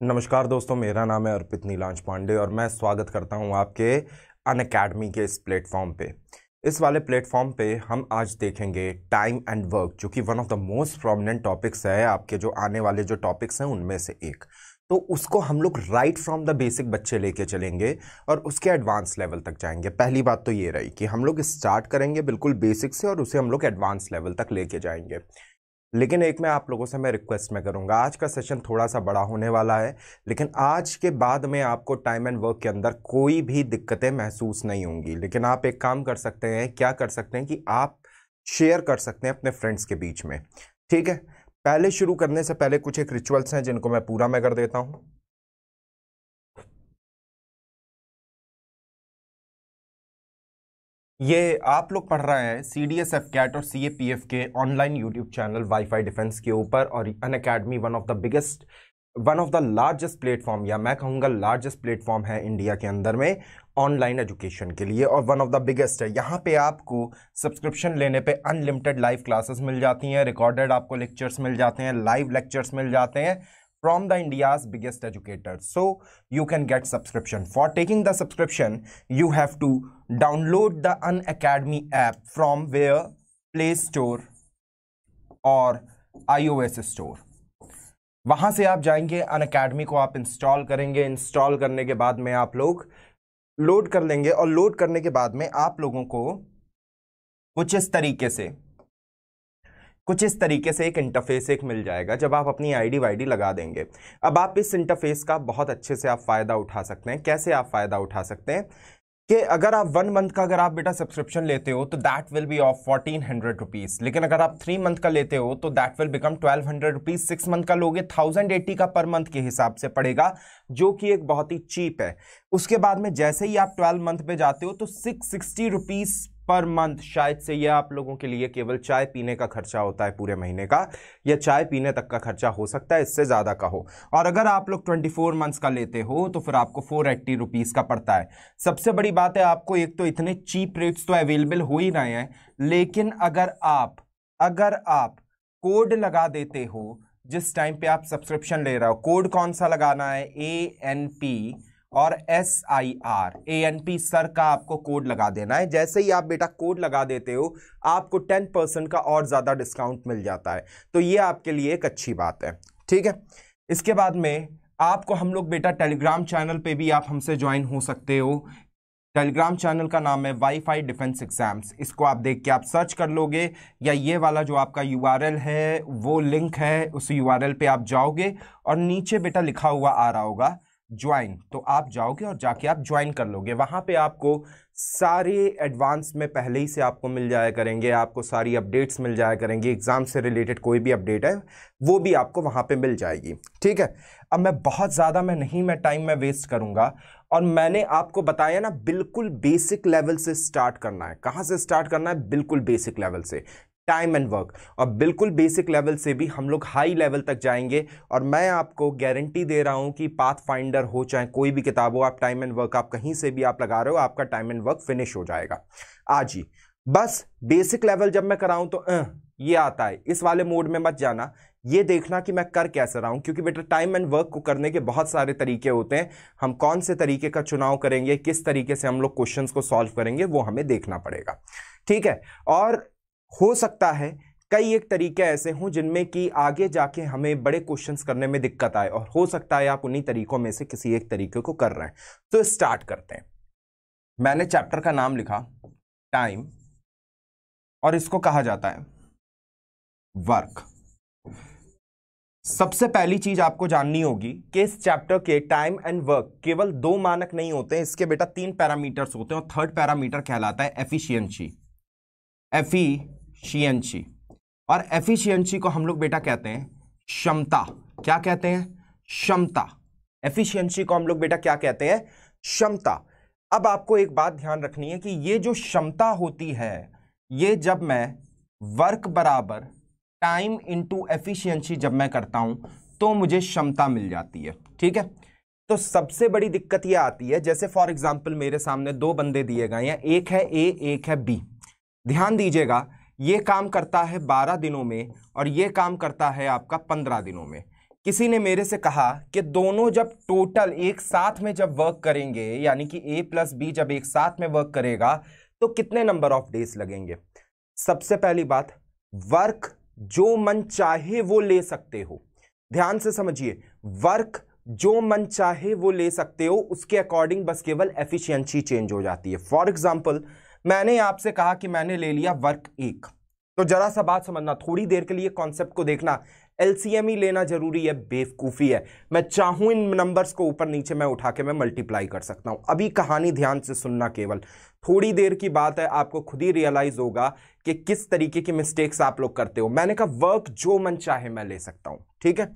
नमस्कार दोस्तों, मेरा नाम है अर्पित नीलांश पांडे और मैं स्वागत करता हूं आपके अनअकैडमी के इस प्लेटफॉर्म पे। इस वाले प्लेटफॉर्म पे हम आज देखेंगे टाइम एंड वर्क, जो कि one of the most prominent topics है। आपके जो आने वाले जो टॉपिक्स हैं उनमें से एक, तो उसको हम लोग राइट फ्रॉम द बेसिक बच्चे लेके चलेंगे और उसके एडवांस लेवल तक जाएंगे। पहली बात तो ये रही कि हम लोग स्टार्ट करेंगे बिल्कुल बेसिक से और उसे हम लोग एडवांस लेवल तक लेके जाएंगे। लेकिन एक मैं आप लोगों से मैं रिक्वेस्ट में करूंगा, आज का सेशन थोड़ा सा बड़ा होने वाला है, लेकिन आज के बाद में आपको टाइम एंड वर्क के अंदर कोई भी दिक्कतें महसूस नहीं होंगी। लेकिन आप एक काम कर सकते हैं, क्या कर सकते हैं कि आप शेयर कर सकते हैं अपने फ्रेंड्स के बीच में। ठीक है, पहले शुरू करने से पहले कुछ एक रिचुअल्स हैं जिनको मैं पूरा कर देता हूं। ये आप लोग पढ़ रहे हैं CDS FCAT और CAPF के online YouTube channel wifi defence के ऊपर, और Unacademy one of the largest platform, या मैं कहूँगा लार्जेस्ट प्लेटफॉर्म है इंडिया के अंदर में ऑनलाइन एजुकेशन के लिए, और वन ऑफ द बिगेस्ट है। यहाँ पे आपको सब्सक्रिप्शन लेने पे अनलिमिटेड लाइव क्लासेस मिल जाती हैं, रिकॉर्डेड आपको लेक्चर्स मिल जाते हैं, लाइव लेक्चर्स मिल जाते हैं from the India's biggest educators. So you can get subscription. For taking the subscription, you have to download the Unacademy app from where Play Store or iOS Store. वहां से आप जाएंगे, Unacademy को आप install करेंगे। Install करने के बाद में आप लोग लोड कर लेंगे, और लोड करने के बाद में आप लोगों को कुछ इस तरीके से एक इंटरफेस एक मिल जाएगा। जब आप अपनी आईडी वाईडी लगा देंगे, अब आप इस इंटरफेस का बहुत अच्छे से आप फायदा उठा सकते हैं। कैसे आप फायदा उठा सकते हैं कि अगर आप 1 मंथ का अगर आप बेटा सब्सक्रिप्शन लेते हो तो that will be of 1400 rupees. लेकिन अगर आप 3 मंथ का लेते हो तो that will become 1200 rupees. 6 month का लोगे 1080 का पर मंथ के हिसाब से पड़ेगा, जो कि एक बहुत ही चीप है। उसके बाद में जैसे ही आप 12 मंथ पे जाते हो तो 660 रुपीज पर मंथ। शायद से ये आप लोगों के लिए केवल चाय पीने का खर्चा होता है पूरे महीने का, या चाय पीने तक का खर्चा हो सकता है, इससे ज्यादा का हो। और अगर आप लोग 24 मंथ्स का लेते हो तो फिर आपको 480 रुपीज का पड़ता है। सबसे बड़ी बात है, आपको एक तो इतने चीप रेट्स तो अवेलेबल हो ही रहे हैं, लेकिन अगर आप कोड लगा देते हो जिस टाइम पे आप सब्सक्रिप्शन ले रहे हो, कोड कौन सा लगाना है, ANP और SIR। ANP सर का आपको कोड लगा देना है। जैसे ही आप बेटा कोड लगा देते हो, आपको 10% का और ज्यादा डिस्काउंट मिल जाता है। तो ये आपके लिए एक अच्छी बात है। ठीक है, इसके बाद में आपको हम लोग बेटा टेलीग्राम चैनल पे भी आप हमसे ज्वाइन हो सकते हो। टेलीग्राम चैनल का नाम है वाईफाई डिफेंस एग्जाम्स। इसको आप देख के आप सर्च कर लोगे, या ये वाला जो आपका URL है वो लिंक है, उस URL पे आप जाओगे और नीचे बेटा लिखा हुआ आ रहा होगा ज्वाइन, तो आप जाओगे और जाके आप ज्वाइन कर लोगे। वहां पे आपको सारे एडवांस में पहले ही से आपको मिल जाया करेंगे, आपको सारी अपडेट्स मिल जाया करेंगे। एग्जाम से रिलेटेड कोई भी अपडेट है वो भी आपको वहां पे मिल जाएगी। ठीक है, अब मैं बहुत ज्यादा मैं टाइम में वेस्ट करूंगा, और मैंने आपको बताया ना बिल्कुल बेसिक लेवल से स्टार्ट करना है। कहां से स्टार्ट करना है? बिल्कुल बेसिक लेवल से, टाइम एंड वर्क। और बिल्कुल बेसिक लेवल से भी हम लोग हाई लेवल तक जाएंगे, और मैं आपको गारंटी दे रहा हूं कि पाथ फाइंडर हो चाहे कोई भी किताब हो, आप टाइम एंड वर्क आप कहीं से भी आप लगा रहे हो, आपका टाइम एंड वर्क फिनिश हो जाएगा आज ही। बस बेसिक लेवल जब मैं कराऊं तो ये आता है, इस वाले मोड में मत जाना। ये देखना कि मैं कर कैसे रहा हूं, क्योंकि बेटा टाइम एंड वर्क को करने के बहुत सारे तरीके होते हैं। हम कौन से तरीके का चुनाव करेंगे, किस तरीके से हम लोग क्वेश्चंस को सॉल्व करेंगे, वो हमें देखना पड़ेगा। ठीक है, और हो सकता है कई एक तरीके ऐसे हों जिनमें कि आगे जाके हमें बड़े क्वेश्चंस करने में दिक्कत आए, और हो सकता है आप उन्हीं तरीकों में से किसी एक तरीके को कर रहे हैं। तो स्टार्ट करते हैं। मैंने चैप्टर का नाम लिखा टाइम, और इसको कहा जाता है वर्क। सबसे पहली चीज आपको जाननी होगी कि इस चैप्टर के टाइम एंड वर्क केवल 2 मानक नहीं होते हैं, इसके बेटा 3 पैरामीटर्स होते हैं, और थर्ड पैरामीटर कहलाता है एफिशिएंसी। और एफिशिएंसी को हम लोग बेटा कहते हैं क्षमता। क्या कहते हैं? क्षमता। एफिशिएंसी को हम लोग बेटा क्या कहते हैं? क्षमता। अब आपको एक बात ध्यान रखनी है कि ये जो क्षमता होती है, ये जब मैं वर्क बराबर टाइम इंटू एफिशिएंसी जब मैं करता हूं तो मुझे क्षमता मिल जाती है। ठीक है, तो सबसे बड़ी दिक्कत ये आती है, जैसे फॉर एग्जांपल मेरे सामने 2 बंदे दिए गए हैं, एक है A, एक है B। ध्यान दीजिएगा, ये काम करता है 12 दिनों में और ये काम करता है आपका 15 दिनों में। किसी ने मेरे से कहा कि दोनों जब टोटल एक साथ में जब वर्क करेंगे, यानी कि A प्लस B जब एक साथ में वर्क करेगा तो कितने नंबर ऑफ डेज लगेंगे। सबसे पहली बात, वर्क जो मन चाहे वो ले सकते हो, ध्यान से समझिए, वर्क जो मन चाहे वो ले सकते हो, उसके अकॉर्डिंग बस केवल एफिशिएंसी चेंज हो जाती है। फॉर एग्जांपल, मैंने आपसे कहा कि मैंने ले लिया वर्क 1, तो जरा सा बात समझना, थोड़ी देर के लिए कॉन्सेप्ट को देखना, एलसीएम ही लेना जरूरी है, बेवकूफी है। मैं चाहूं इन नंबर्स को ऊपर नीचे मैं उठा के मैं मल्टीप्लाई कर सकता हूं। अभी कहानी ध्यान से सुनना, केवल थोड़ी देर की बात है, आपको खुद ही रियलाइज होगा कि किस तरीके की मिस्टेक्स आप लोग करते हो। मैंने कहा वर्क जो मन चाहे मैं ले सकता हूं, ठीक है,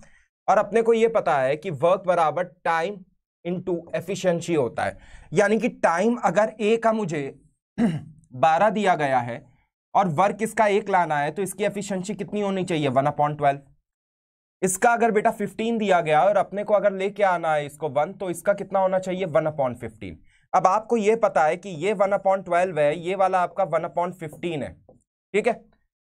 और अपने को यह पता है कि वर्क बराबर टाइम इनटू एफिशिएंसी होता है, यानी कि टाइम अगर ए का मुझे 12 दिया गया है और वर्क इसका 1 लाना है, तो इसकी एफिशिएंसी कितनी होनी चाहिए, 1/12। इसका अगर बेटा 15 दिया गया और अपने को अगर लेके आना है इसको 1, तो इसका कितना होना चाहिए, 1/15। अब आपको यह पता है कि ये 1/12 है, ये वाला आपका 1/15 है, ठीक है,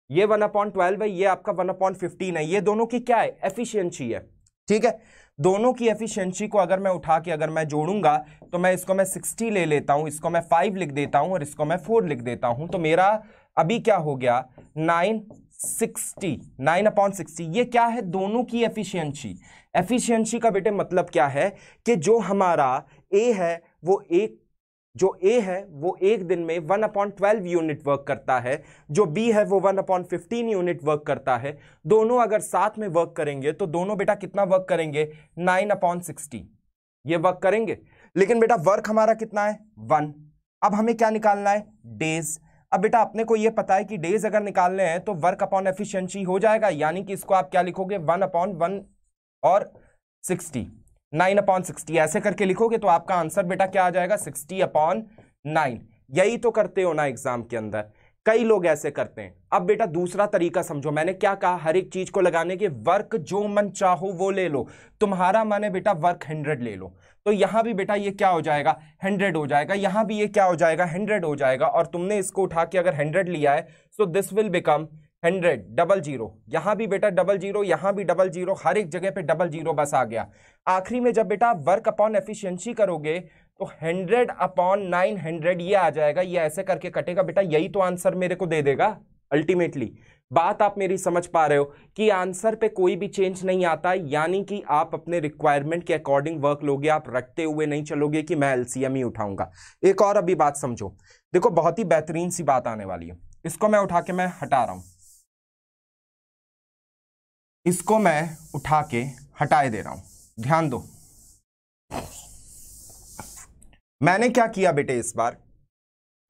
ये 1/12 है, ये आपका 1/15 है। ये दोनों की क्या है, एफिशिएंसी है, ठीक है। दोनों की एफिशिएंसी को अगर मैं उठा के अगर मैं जोड़ूंगा तो मैं इसको मैं 60 ले लेता हूं, इसको मैं 5 लिख देता हूं और इसको मैं 4 लिख देता हूं, तो मेरा अभी क्या हो गया, 9/60। ये क्या है, दोनों की एफिशिएंसी। एफिशिएंसी का बेटे मतलब क्या है कि जो हमारा ए है वो एक दिन में 1/12 यूनिट वर्क करता है, जो बी है वो 1/15 यूनिट वर्क करता है। दोनों अगर साथ में वर्क करेंगे तो दोनों बेटा कितना वर्क करेंगे, 9/60 ये वर्क करेंगे। लेकिन बेटा वर्क हमारा कितना है, 1। अब हमें क्या निकालना है, डेज। अब बेटा अपने को यह पता है कि डेज अगर निकालने हैं तो वर्क अपॉन एफिशिएंसी हो जाएगा, यानी कि इसको आप क्या लिखोगे, 1/1 और 60, 9/60 ऐसे करके लिखोगे तो आपका आंसर बेटा क्या आ जाएगा, 60/9। यही तो करते हो ना एग्जाम के अंदर, कई लोग ऐसे करते हैं। अब बेटा दूसरा तरीका समझो, मैंने क्या कहा, हर एक चीज को लगाने के वर्क जो मन चाहो वो ले लो। तुम्हारा मन है बेटा वर्क 100 ले लो, तो यहां भी बेटा ये क्या हो जाएगा, 100 हो जाएगा, यहां भी ये क्या हो जाएगा, 100 हो जाएगा। और तुमने इसको उठा के अगर 100 लिया है सो दिस विल बिकम 100, 00। यहां भी बेटा 00, यहां भी 00, हर एक जगह पे 00 बस आ गया। आखिरी में जब बेटा वर्क अपॉन एफिशिएंसी करोगे तो 100/900 ये आ जाएगा, ये ऐसे करके कटेगा बेटा, यही तो आंसर मेरे को दे देगा अल्टीमेटली। बात आप मेरी समझ पा रहे हो कि आंसर पे कोई भी चेंज नहीं आता, यानी कि आप अपने रिक्वायरमेंट के अकॉर्डिंग वर्क लोगे, आप रटते हुए नहीं चलोगे कि मैं एलसीएम ही उठाऊंगा। एक और अभी बात समझो, देखो बहुत ही बेहतरीन सी बात आने वाली है। इसको मैं उठा के मैं हटा रहा हूं, इसको मैं उठा के हटाए दे रहा हूं, ध्यान दो। मैंने क्या किया बेटे, इस बार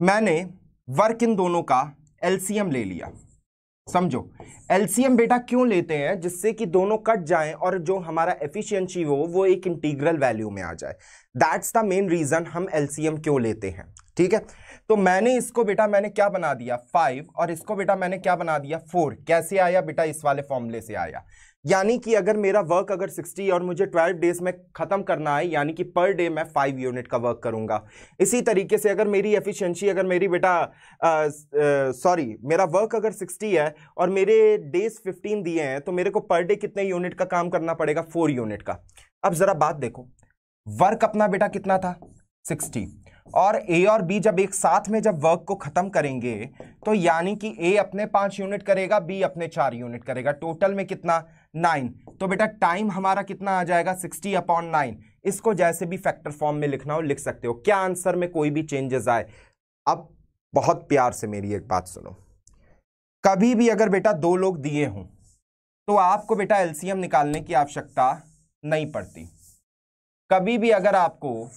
मैंने वर्क इन दोनों का एलसीएम ले लिया। समझो एलसीएम बेटा क्यों लेते हैं, जिससे कि दोनों कट जाएं और जो हमारा एफिशिएंसी हो वो एक इंटीग्रल वैल्यू में आ जाए। दैट्स द मेन रीजन हम एलसीएम क्यों लेते हैं, ठीक है। तो मैंने इसको बेटा मैंने क्या बना दिया, 5, और इसको बेटा मैंने क्या बना दिया, 4। कैसे आया बेटा, इस वाले फॉर्मूले से आया। यानी कि अगर मेरा वर्क अगर 60 और मुझे 12 डेज में खत्म करना है, यानी कि पर डे मैं 5 यूनिट का वर्क करूंगा। इसी तरीके से अगर मेरी एफिशिएंसी, अगर मेरी बेटा मेरा वर्क अगर 60 है और मेरे डेज 15 दिए हैं, तो मेरे को पर डे कितने यूनिट का काम करना पड़ेगा, 4 यूनिट का। अब जरा बात देखो, वर्क अपना बेटा कितना था, 60, और ए और बी जब एक साथ में जब वर्क को खत्म करेंगे तो यानी कि ए अपने 5 यूनिट करेगा, बी अपने 4 यूनिट करेगा, टोटल में कितना, 9। तो बेटा टाइम हमारा कितना आ जाएगा, 60/9। इसको जैसे भी फैक्टर फॉर्म में लिखना हो लिख सकते हो, क्या आंसर में कोई भी चेंजेस आए। अब बहुत प्यार से मेरी एक बात सुनो, कभी भी अगर बेटा 2 लोग दिए हों तो आपको बेटा एलसीएम निकालने की आवश्यकता नहीं पड़ती। कभी भी अगर आपको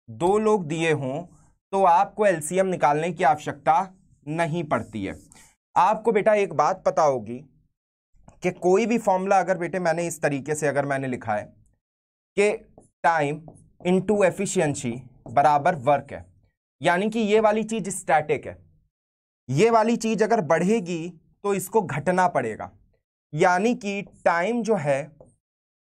2 लोग दिए हों तो आपको एलसीएम निकालने की आवश्यकता नहीं पड़ती है। आपको बेटा एक बात पता होगी कि कोई भी फॉर्मूला अगर बेटे मैंने इस तरीके से अगर मैंने लिखा है कि टाइम इनटू एफिशिएंसी बराबर वर्क है, यानी कि ये वाली चीज स्टैटिक है, ये वाली चीज अगर बढ़ेगी तो इसको घटना पड़ेगा, यानी कि टाइम जो है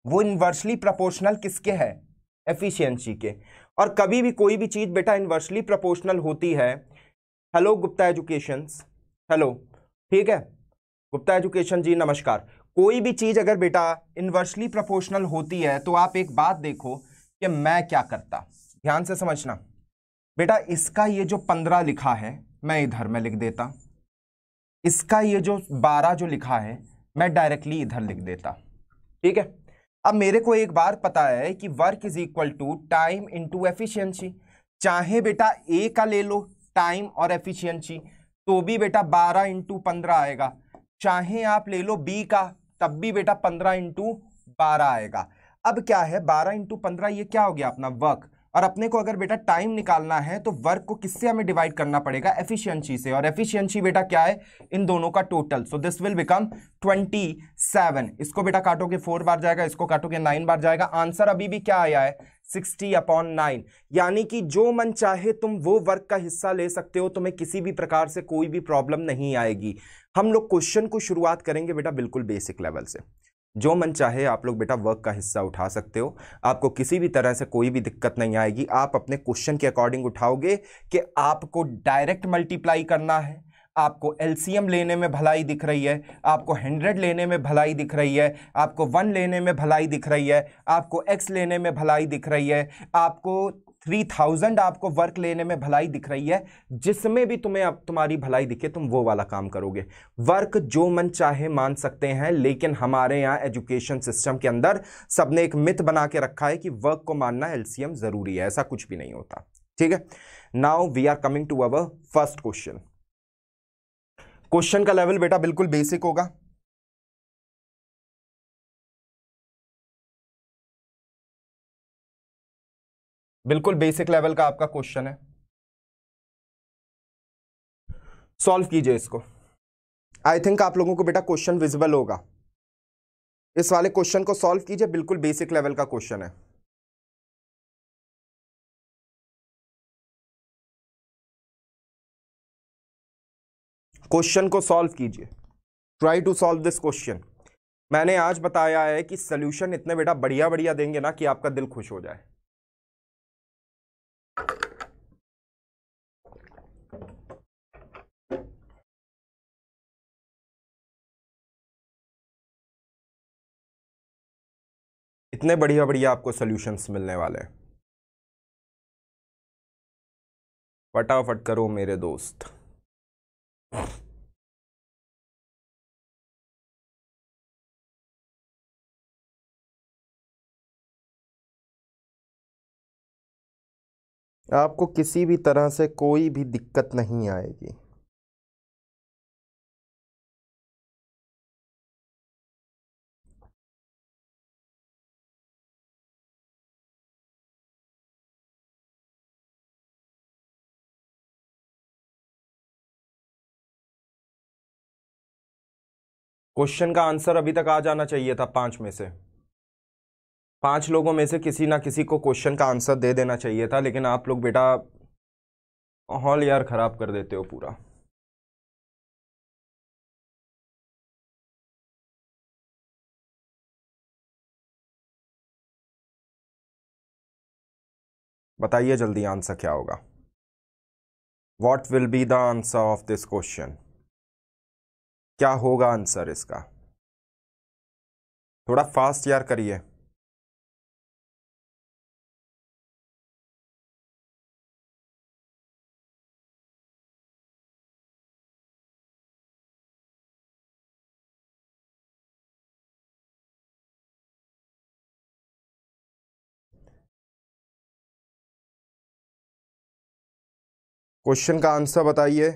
वो इनवर्सली प्रोपोर्शनल किसके है, एफिशिएंसी के। और कभी भी कोई भी चीज बेटा इनवर्सली प्रोपोर्शनल होती है, हेलो गुप्ता एजुकेशंस, हेलो, ठीक है गुप्ता एजुकेशन जी नमस्कार। कोई भी चीज अगर बेटा इनवर्सली प्रोपोर्शनल होती है तो आप एक बात देखो कि मैं क्या करता, ध्यान से समझना बेटा। इसका ये जो 15 लिखा है मैं इधर में लिख देता, इसका ये जो 12 जो लिखा है मैं डायरेक्टली इधर लिख देता, ठीक है। अब मेरे को एक बार पता है कि work is equal to time into efficiency. चाहे बेटा ए का ले लो टाइम और एफिशिएंसी तो भी बेटा 12 इंटू 15 आएगा, चाहे आप ले लो बी का तब भी बेटा 15 इंटू 12 आएगा। अब क्या है 12 इंटू 15 ये क्या हो गया अपना वर्क, और अपने को अगर बेटा टाइम निकालना है तो वर्क को किससे हमें डिवाइड करना पड़ेगा, एफिशिएंसी से, और एफिशिएंसी बेटा क्या है इन दोनों का total. So this will become 27। इसको बेटा काटोगे 4 बार जाएगा, इसको काटोगे 9 बार जाएगा। आंसर अभी भी क्या आया है 60/9। यानी कि जो मन चाहे तुम वो वर्क का हिस्सा ले सकते हो, तुम्हें किसी भी प्रकार से कोई भी प्रॉब्लम नहीं आएगी। हम लोग क्वेश्चन को शुरुआत करेंगे बेटा बिल्कुल बेसिक लेवल से। जो मन चाहे आप लोग बेटा वर्क का हिस्सा उठा सकते हो, आपको किसी भी तरह से कोई भी दिक्कत नहीं आएगी। आप अपने क्वेश्चन के अकॉर्डिंग उठाओगे कि आपको डायरेक्ट मल्टीप्लाई करना है, आपको एलसीएम लेने में भलाई दिख रही है, आपको 100 लेने में भलाई दिख रही है, आपको 1 लेने में भलाई दिख रही है, आपको x लेने में भलाई दिख रही है, आपको 3000 आपको वर्क लेने में भलाई दिख रही है। जिसमें भी तुम्हें अब तुम्हारी भलाई दिखे तुम वो वाला काम करोगे। वर्क जो मन चाहे मान सकते हैं, लेकिन हमारे यहाँ एजुकेशन सिस्टम के अंदर सबने एक मिथ बना के रखा है कि वर्क को मानना एलसीएम जरूरी है। ऐसा कुछ भी नहीं होता, ठीक है। Now we are coming to our first question. Question का लेवल बेटा बिल्कुल बेसिक होगा। बिल्कुल बेसिक लेवल का आपका क्वेश्चन है, सॉल्व कीजिए इसको। आई थिंक आप लोगों को बेटा क्वेश्चन विजिबल होगा। इस वाले क्वेश्चन को सॉल्व कीजिए, बिल्कुल बेसिक लेवल का क्वेश्चन है। क्वेश्चन को सॉल्व कीजिए, try to solve this question. मैंने आज बताया है कि सॉल्यूशन इतने बेटा बढ़िया बढ़िया देंगे ना कि आपका दिल खुश हो जाए। इतने बढ़िया बढ़िया आपको सॉल्यूशंस मिलने वाले हैं। फटाफट करो मेरे दोस्त। आपको किसी भी तरह से कोई भी दिक्कत नहीं आएगी। क्वेश्चन का आंसर अभी तक आ जाना चाहिए था 5 में से। 5 लोगों में से किसी ना किसी को क्वेश्चन का आंसर दे देना चाहिए था, लेकिन आप लोग बेटा माहौल यार खराब कर देते हो पूरा। बताइए जल्दी आंसर क्या होगा। What will be the answer of this question? क्या होगा आंसर इसका? थोड़ा फास्ट यार करिए। क्वेश्चन का आंसर बताइए।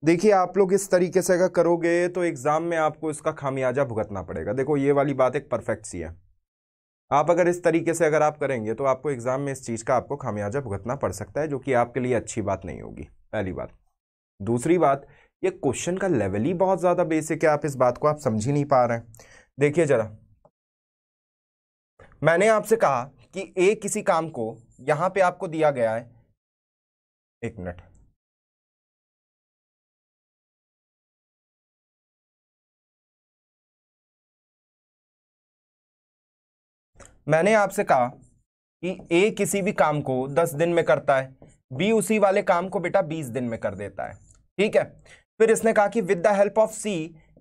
देखिए आप लोग इस तरीके से अगर करोगे तो एग्जाम में आपको इसका खामियाजा भुगतना पड़ेगा। देखो ये वाली बात एक परफेक्ट सी है। आप अगर इस तरीके से अगर आप करेंगे तो आपको एग्जाम में इस चीज का आपको खामियाजा भुगतना पड़ सकता है, जो कि आपके लिए अच्छी बात नहीं होगी, पहली बात। दूसरी बात, ये क्वेश्चन का लेवल ही बहुत ज्यादा बेसिक है, आप इस बात को आप समझ ही नहीं पा रहे हैं। देखिए जरा, मैंने आपसे कहा कि ए किसी काम को यहां पे आपको दिया गया है, एक मिनट, मैंने आपसे कहा कि ए किसी भी काम को 10 दिन में करता है, बी उसी वाले काम को बेटा 20 दिन में कर देता है, ठीक है। फिर इसने कहा कि विद द हेल्प ऑफ सी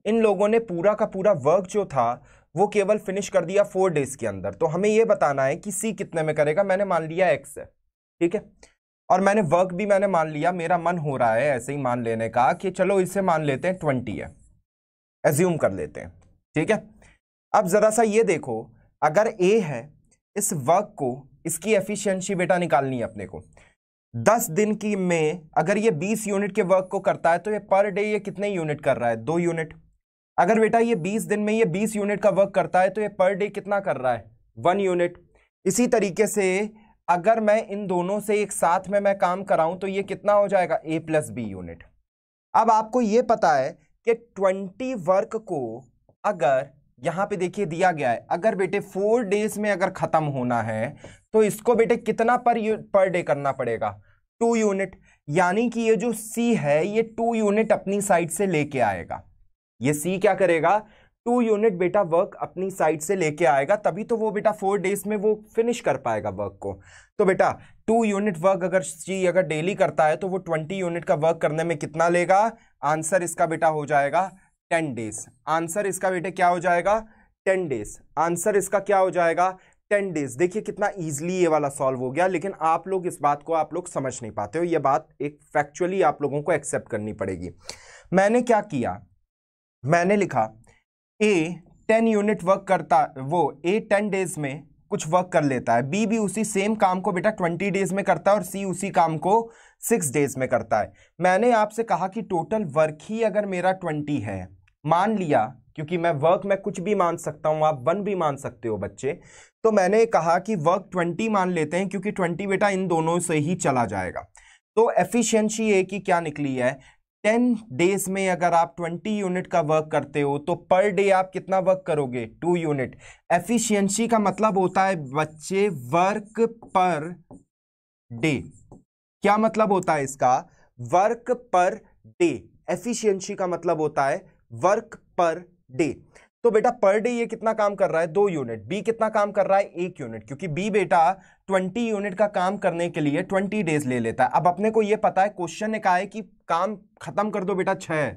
इन लोगों ने पूरा का पूरा वर्क जो था वो केवल फिनिश कर दिया 4 डेज के अंदर। तो हमें ये बताना है कि सी कितने में करेगा। मैंने मान लिया एक्स है, ठीक है, और मैंने वर्क भी मैंने मान लिया। मेरा मन हो रहा है ऐसे ही मान लेने का कि चलो इसे मान लेते हैं 20 है, एज्यूम कर लेते हैं, ठीक है। अब जरा सा ये देखो, अगर ए है, इस वर्क को, इसकी एफिशिएंसी बेटा निकालनी है अपने को। 10 दिन की में अगर ये 20 यूनिट के वर्क को करता है तो ये पर डे ये कितने यूनिट कर रहा है, 2 यूनिट। अगर बेटा ये 20 दिन में ये 20 यूनिट का वर्क करता है तो ये पर डे कितना कर रहा है, 1 यूनिट। इसी तरीके से अगर मैं इन दोनों से एक साथ में मैं काम कराऊं तो ये कितना हो जाएगा, ए प्लस बी यूनिट। अब आपको ये पता है कि 20 वर्क को अगर यहां पे देखिए दिया गया है, अगर बेटे 4 डेज में अगर खत्म होना है तो इसको बेटे कितना पर डे करना पड़ेगा, 2 यूनिट। यानी कि ये जो सी है ये 2 यूनिट अपनी साइड से लेके आएगा। ये सी क्या करेगा, 2 यूनिट बेटा वर्क अपनी साइड से लेके आएगा, तभी तो वो बेटा 4 डेज में वो फिनिश कर पाएगा वर्क को। तो बेटा 2 यूनिट वर्क अगर सी अगर डेली करता है तो वो 20 यूनिट का वर्क करने में कितना लेगा, आंसर इसका बेटा हो जाएगा 10 डेज। आंसर इसका बेटे क्या हो जाएगा, 10 डेज। आंसर इसका क्या हो जाएगा, 10 डेज। देखिए कितना इजीली ये वाला सॉल्व हो गया, लेकिन आप लोग इस बात को आप लोग समझ नहीं पाते हो। ये बात एक फैक्चुअली आप लोगों को एक्सेप्ट करनी पड़ेगी। मैंने क्या किया, मैंने लिखा ए 10 यूनिट वर्क करता, वो ए 10 डेज में कुछ वर्क कर लेता है, बी भी उसी सेम काम को बेटा 20 डेज में करता है, और सी उसी काम को 6 डेज में करता है। मैंने आपसे कहा कि टोटल वर्क ही अगर मेरा 20 है, मान लिया, क्योंकि मैं वर्क में कुछ भी मान सकता हूं, आप 1 भी मान सकते हो बच्चे, तो मैंने कहा कि वर्क 20 मान लेते हैं, क्योंकि 20 बेटा इन दोनों से ही चला जाएगा। तो एफिशिएंसी ए की क्या निकली है, 10 डेज में अगर आप 20 यूनिट का वर्क करते हो तो पर डे आप कितना वर्क करोगे, 2 यूनिट। एफिशिएंसी का मतलब होता है बच्चे वर्क पर डे। क्या मतलब होता है इसका, वर्क पर डे। एफिशिएंसी का मतलब होता है वर्क पर डे। तो बेटा पर डे ये कितना काम कर रहा है, 2 यूनिट। बी कितना काम कर रहा है, 1 यूनिट, क्योंकि बी बेटा 20 यूनिट का काम करने के लिए 20 डेज ले लेता है। अब अपने को ये पता है, क्वेश्चन ने कहा है कि काम खत्म कर दो बेटा 6,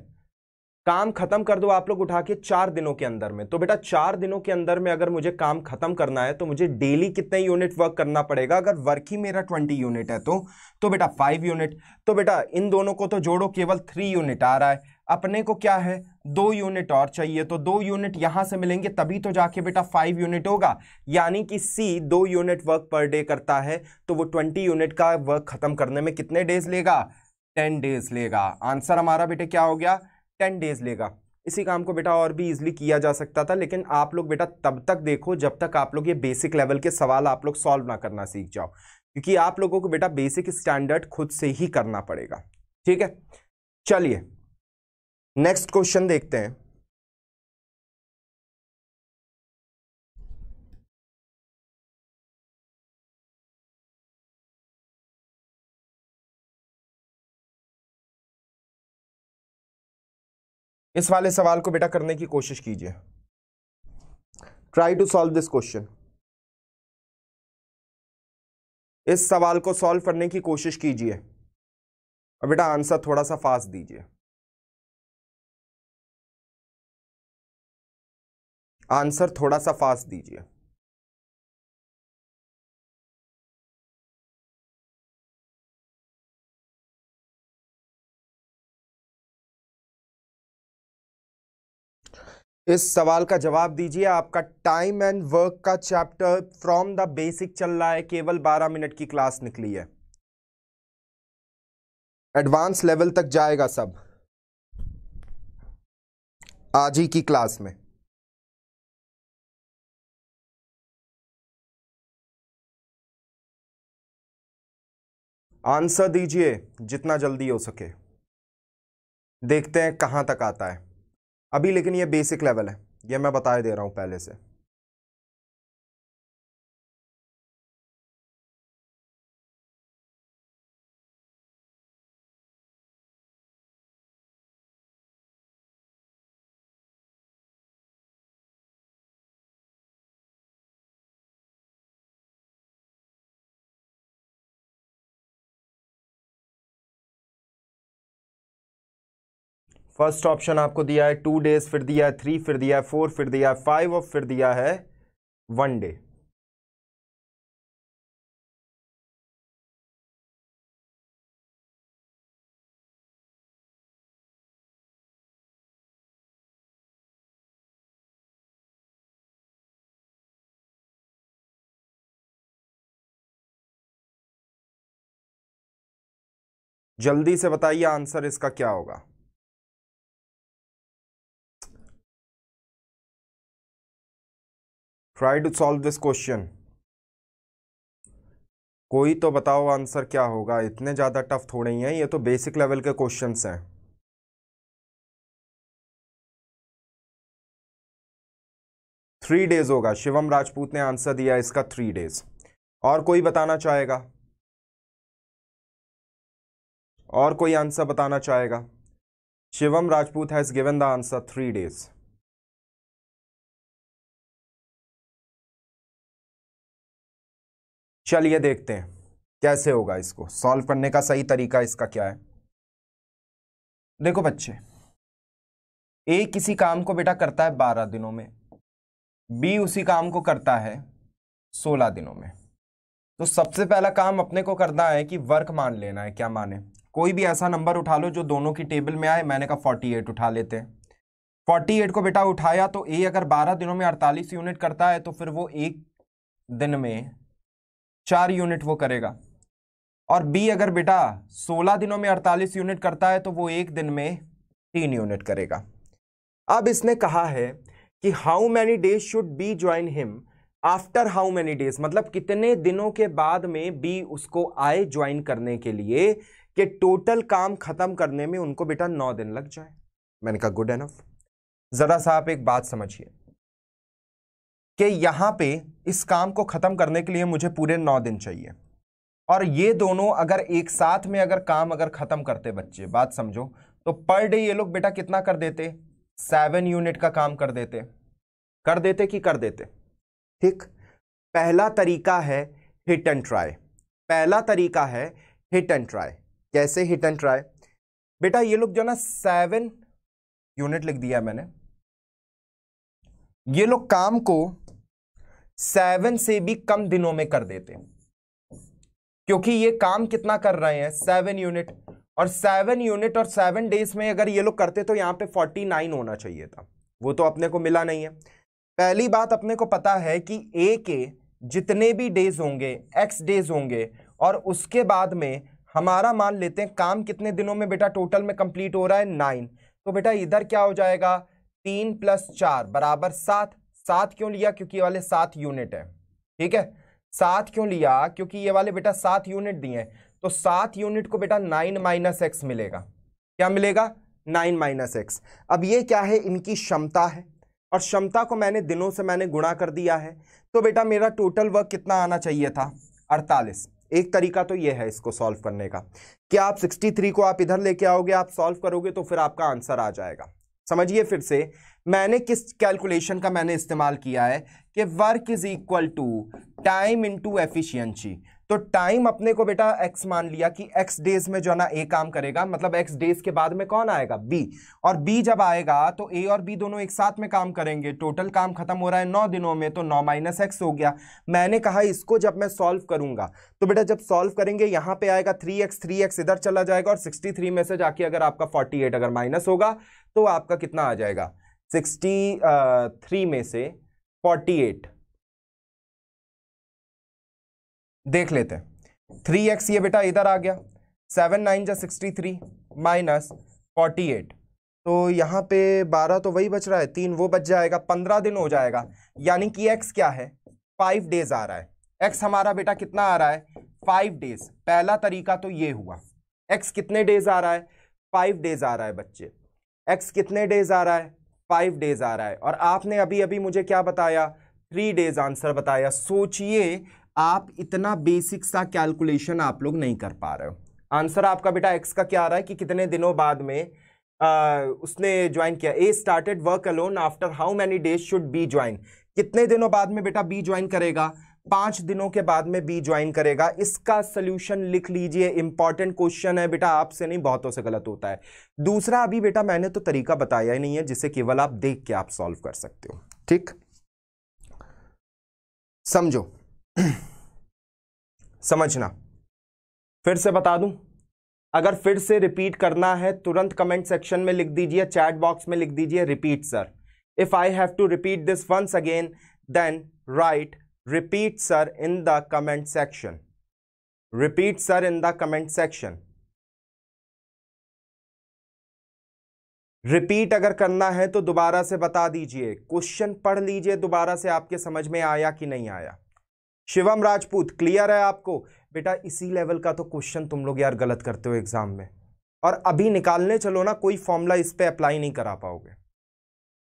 काम खत्म कर दो आप लोग उठा के 4 दिनों के अंदर में। तो बेटा 4 दिनों के अंदर में अगर मुझे काम खत्म करना है तो मुझे डेली कितने यूनिट वर्क करना पड़ेगा। अगर वर्क ही मेरा 20 यूनिट है तो बेटा 5 यूनिट। तो बेटा इन दोनों को तो जोड़ो, केवल 3 यूनिट आ रहा है। अपने को क्या है, 2 यूनिट और चाहिए, तो 2 यूनिट यहां से मिलेंगे तभी तो जाके बेटा 5 यूनिट होगा। यानी कि सी 2 यूनिट वर्क पर डे करता है, तो वो 20 यूनिट का वर्क खत्म करने में कितने डेज लेगा, 10 डेज लेगा। आंसर हमारा बेटे क्या हो गया, 10 डेज लेगा। इसी काम को बेटा और भी इजीली किया जा सकता था, लेकिन आप लोग बेटा तब तक देखो जब तक आप लोग ये बेसिक लेवल के सवाल आप लोग सॉल्व ना करना सीख जाओ, क्योंकि आप लोगों को बेटा बेसिक स्टैंडर्ड खुद से ही करना पड़ेगा। ठीक है, चलिए नेक्स्ट क्वेश्चन देखते हैं। इस वाले सवाल को बेटा करने की कोशिश कीजिए, try to solve this question. इस सवाल को सॉल्व करने की कोशिश कीजिए और बेटा आंसर थोड़ा सा फास्ट दीजिए, आंसर थोड़ा सा फास्ट दीजिए। इस सवाल का जवाब दीजिए। आपका टाइम एंड वर्क का चैप्टर फ्रॉम द बेसिक चल रहा है, केवल 12 मिनट की क्लास निकली है, एडवांस लेवल तक जाएगा सब आज ही की क्लास में। आंसर दीजिए जितना जल्दी हो सके, देखते हैं कहां तक आता है अभी। लेकिन ये बेसिक लेवल है, ये मैं बता दे रहा हूं पहले से। फर्स्ट ऑप्शन आपको दिया है 2 days, फिर दिया है 3, फिर दिया है 4, फिर दिया है 5 और फिर दिया है 1 day। जल्दी से बताइए आंसर इसका क्या होगा। Try to solve this question. कोई तो बताओ आंसर क्या होगा, इतने ज्यादा टफ थोड़े ही हैं, ये तो बेसिक लेवल के क्वेश्चंस हैं। 3 days होगा, शिवम राजपूत ने आंसर दिया इसका 3 days। और कोई बताना चाहेगा? और कोई आंसर बताना चाहेगा? Shivam Rajput has given the answer 3 days। चलिए देखते हैं कैसे होगा, इसको सॉल्व करने का सही तरीका इसका क्या है। देखो बच्चे, ए किसी काम को बेटा करता है 12 दिनों में, बी उसी काम को करता है 16 दिनों में। तो सबसे पहला काम अपने को करना है कि वर्क मान लेना है। क्या माने? कोई भी ऐसा नंबर उठा लो जो दोनों की टेबल में आए। मैंने कहा 48 उठा लेते हैं। 48 को बेटा उठाया तो ए अगर 12 दिनों में 48 यूनिट करता है तो फिर वो एक दिन में 4 यूनिट वो करेगा। और बी अगर बेटा 16 दिनों में 48 यूनिट करता है तो वो एक दिन में 3 यूनिट करेगा। अब इसने कहा है कि how many days should be join him after how many days, मतलब कितने दिनों के बाद में बी उसको आए ज्वाइन करने के लिए कि टोटल काम खत्म करने में उनको बेटा 9 दिन लग जाए। मैंने कहा गुड एनफ। जरा सा आप एक बात समझिए कि यहां पे इस काम को खत्म करने के लिए मुझे पूरे 9 दिन चाहिए, और ये दोनों अगर एक साथ में अगर काम अगर खत्म करते बच्चे, बात समझो, तो पर डे ये लोग बेटा कितना कर देते? 7 यूनिट का काम कर देते। कर देते कि कर देते? ठीक। पहला तरीका है हिट एंड ट्राई। पहला तरीका है हिट एंड ट्राई। कैसे हिट एंड ट्राई? बेटा ये लोग जो ना 7 यूनिट लिख दिया मैंने, ये लोग काम को 7 से भी कम दिनों में कर देते, क्योंकि ये काम कितना कर रहे हैं? 7 यूनिट। और 7 यूनिट और 7 डेज में अगर ये लोग करते तो यहां पे 49 होना चाहिए था, वो तो अपने को मिला नहीं है। पहली बात अपने को पता है कि ए के जितने भी डेज होंगे, एक्स डेज होंगे, और उसके बाद में हमारा मान लेते हैं काम कितने दिनों में बेटा टोटल में कंप्लीट हो रहा है? 9। तो बेटा इधर क्या हो जाएगा? 3 + 4 = 7। 7 क्यों लिया? क्योंकि ये वाले 7 यूनिट है। ठीक है, 7 क्यों लिया? क्योंकि ये वाले बेटा 7 यूनिट दिए हैं। तो 7 यूनिट को बेटा 9 - x मिलेगा। क्या मिलेगा? 9 - x। अब ये क्या है? इनकी क्षमता है, और क्षमता को मैंने दिनों से मैंने गुणा कर दिया है। तो बेटा मेरा टोटल वर्क कितना आना चाहिए था? 48। एक तरीका तो ये है इसको सॉल्व करने का कि आप 63 को आप इधर लेके आओगे, आप सॉल्व करोगे तो फिर आपका आंसर आ जाएगा। समझिए फिर से मैंने किस कैलकुलेशन का मैंने इस्तेमाल किया है कि work is equal to time into efficiency. तो टाइम अपने को बेटा x मान लिया कि x डेज में जो ना a काम करेगा, मतलब x डेज के बाद में कौन आएगा? b। और b जब आएगा तो a और b दोनों एक साथ में काम करेंगे। टोटल काम खत्म हो रहा है 9 दिनों में, तो 9 - x हो गया। मैंने कहा इसको जब मैं सॉल्व करूंगा तो बेटा जब सॉल्व करेंगे यहां पे आएगा 3x इधर चला जाएगा, और 63 में से जाके अगर आपका 48 अगर माइनस होगा तो आपका कितना आ जाएगा? 63 में से 48 देख लेते हैं। 3x ये बेटा इधर आ गया, 7 × 9 = 63 माइनस 48, तो यहाँ पे 12 तो वही बच रहा है, 3 वो बच जाएगा, 15 दिन हो जाएगा। यानी कि x क्या है? 5 डेज आ रहा है। x हमारा बेटा कितना आ रहा है? 5 डेज। पहला तरीका तो ये हुआ। x कितने डेज आ रहा है? 5 डेज आ रहा है बच्चे। x कितने डेज आ रहा है? 5 डेज आ रहा है। और आपने अभी अभी मुझे क्या बताया? 3 डेज आंसर बताया। सोचिए आप इतना बेसिक सा कैलकुलेशन आप लोग नहीं कर पा रहे हो। आंसर आपका बेटा x का क्या आ रहा है कि कितने दिनों बाद में उसने ज्वाइन किया। A started work alone after how many days should be join. कितने दिनों बाद में बेटा बी ज्वाइन करेगा? 5 दिनों के बाद में बी ज्वाइन करेगा। इसका सोल्यूशन लिख लीजिए, इंपॉर्टेंट क्वेश्चन है बेटा, आपसे नहीं बहुतों से गलत होता है। दूसरा, अभी बेटा मैंने तो तरीका बताया ही नहीं है जिसे केवल आप देख के आप सॉल्व कर सकते हो। ठीक, समझो समझना, फिर से बता दूं, अगर फिर से रिपीट करना है तुरंत कमेंट सेक्शन में लिख दीजिए, चैट बॉक्स में लिख दीजिए repeat sir. If I have to repeat this once again then write repeat sir in the comment section, repeat sir in the comment section. Repeat अगर करना है तो दोबारा से बता दीजिए, क्वेश्चन पढ़ लीजिए दोबारा से, आपके समझ में आया कि नहीं आया। शिवम राजपूत, क्लियर है आपको? बेटा इसी लेवल का तो क्वेश्चन तुम लोग यार गलत करते हो एग्जाम में, और अभी निकालने चलो ना कोई फॉर्मूला इस पे अप्लाई नहीं करा पाओगे।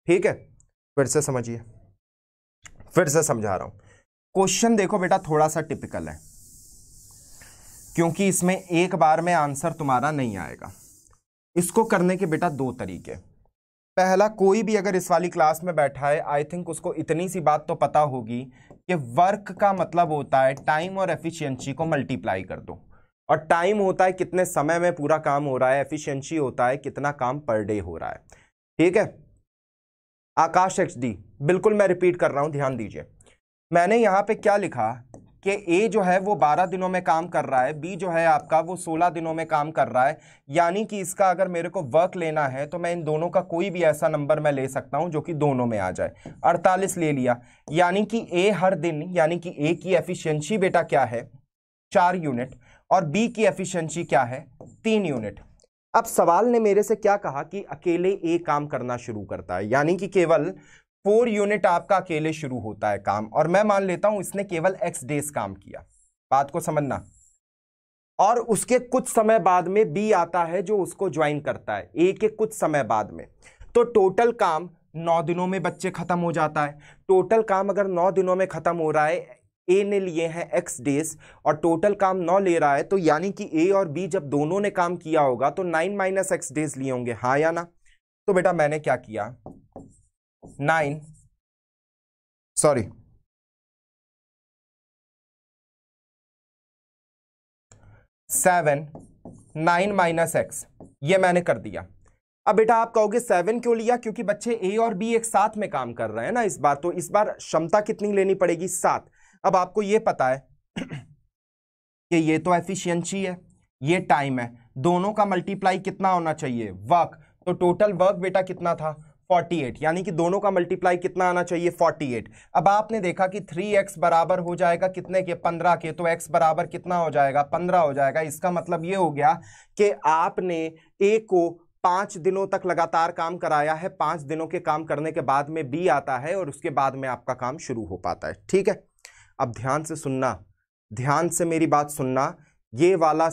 ठीक है, फिर से समझिए, फिर से समझा रहा हूं। क्वेश्चन देखो बेटा थोड़ा सा टिपिकल है, क्योंकि इसमें एक बार में आंसर तुम्हारा नहीं आएगा। इसको करने के बेटा दो तरीके। पहला, कोई भी अगर इस वाली क्लास में बैठा है, आई थिंक उसको इतनी सी बात तो पता होगी कि वर्क का मतलब होता है टाइम और एफिशिएंसी को मल्टीप्लाई कर दो, और टाइम होता है कितने समय में पूरा काम हो रहा है, एफिशिएंसी होता है कितना काम पर डे हो रहा है। ठीक है, आकाश XD, बिल्कुल मैं रिपीट कर रहा हूं, ध्यान दीजिए। मैंने यहां पे क्या लिखा कि ए जो है वो 12 दिनों में काम कर रहा है, बी जो है आपका वो 16 दिनों में काम कर रहा है, यानी कि इसका अगर मेरे को वर्क लेना है तो मैं इन दोनों का कोई भी ऐसा नंबर मैं ले सकता हूं जो कि दोनों में आ जाए। 48 ले लिया, यानी कि ए हर दिन, यानी कि ए की एफिशिएंसी बेटा क्या है 4 यूनिट, और बी की एफिशिएंसी क्या है 3 यूनिट। अब सवाल ने मेरे से क्या कहा कि अकेले ए काम करना शुरू करता है, यानी कि केवल 4 यूनिट आपका अकेले शुरू होता है काम, और मैं मान लेता हूं इसने केवल x डेज काम किया, बात को समझना। और उसके कुछ समय बाद में बी आता है जो उसको ज्वाइन करता है ए के कुछ समय बाद में, तो टोटल काम 9 दिनों में बच्चे खत्म हो जाता है। टोटल काम अगर 9 दिनों में खत्म हो रहा है, ए ने लिए हैं x डेज और टोटल काम 9 ले रहा है, तो यानी कि ए और बी जब दोनों ने काम किया होगा तो 9 - x डेज लिए होंगे, हाँ या ना? तो बेटा मैंने क्या किया, 7 9 - x, ये मैंने कर दिया। अब बेटा आप कहोगे 7 क्यों लिया, क्योंकि बच्चे ए और बी एक साथ में काम कर रहे हैं ना इस बार, तो इस बार क्षमता कितनी लेनी पड़ेगी 7। अब आपको ये पता है कि ये तो एफिशिएंसी है, ये टाइम है, दोनों का मल्टीप्लाई कितना होना चाहिए वर्क, तो टोटल वर्क बेटा कितना था 48, यानी कि दोनों का मल्टीप्लाई कितना आना चाहिए 48। अब आपने देखा कि 3x बराबर हो जाएगा कितने के 15 के, तो x बराबर कितना हो जाएगा 15 हो जाएगा। इसका मतलब ये हो गया कि आपने a को 5 दिनों तक लगातार काम कराया है, 5 दिनों के काम करने के बाद में b आता है और उसके बाद में आपका काम शुरू हो पाता है। ठीक है, अब ध्यान से सुनना, ध्यान से मेरी बात सुनना, ये वाला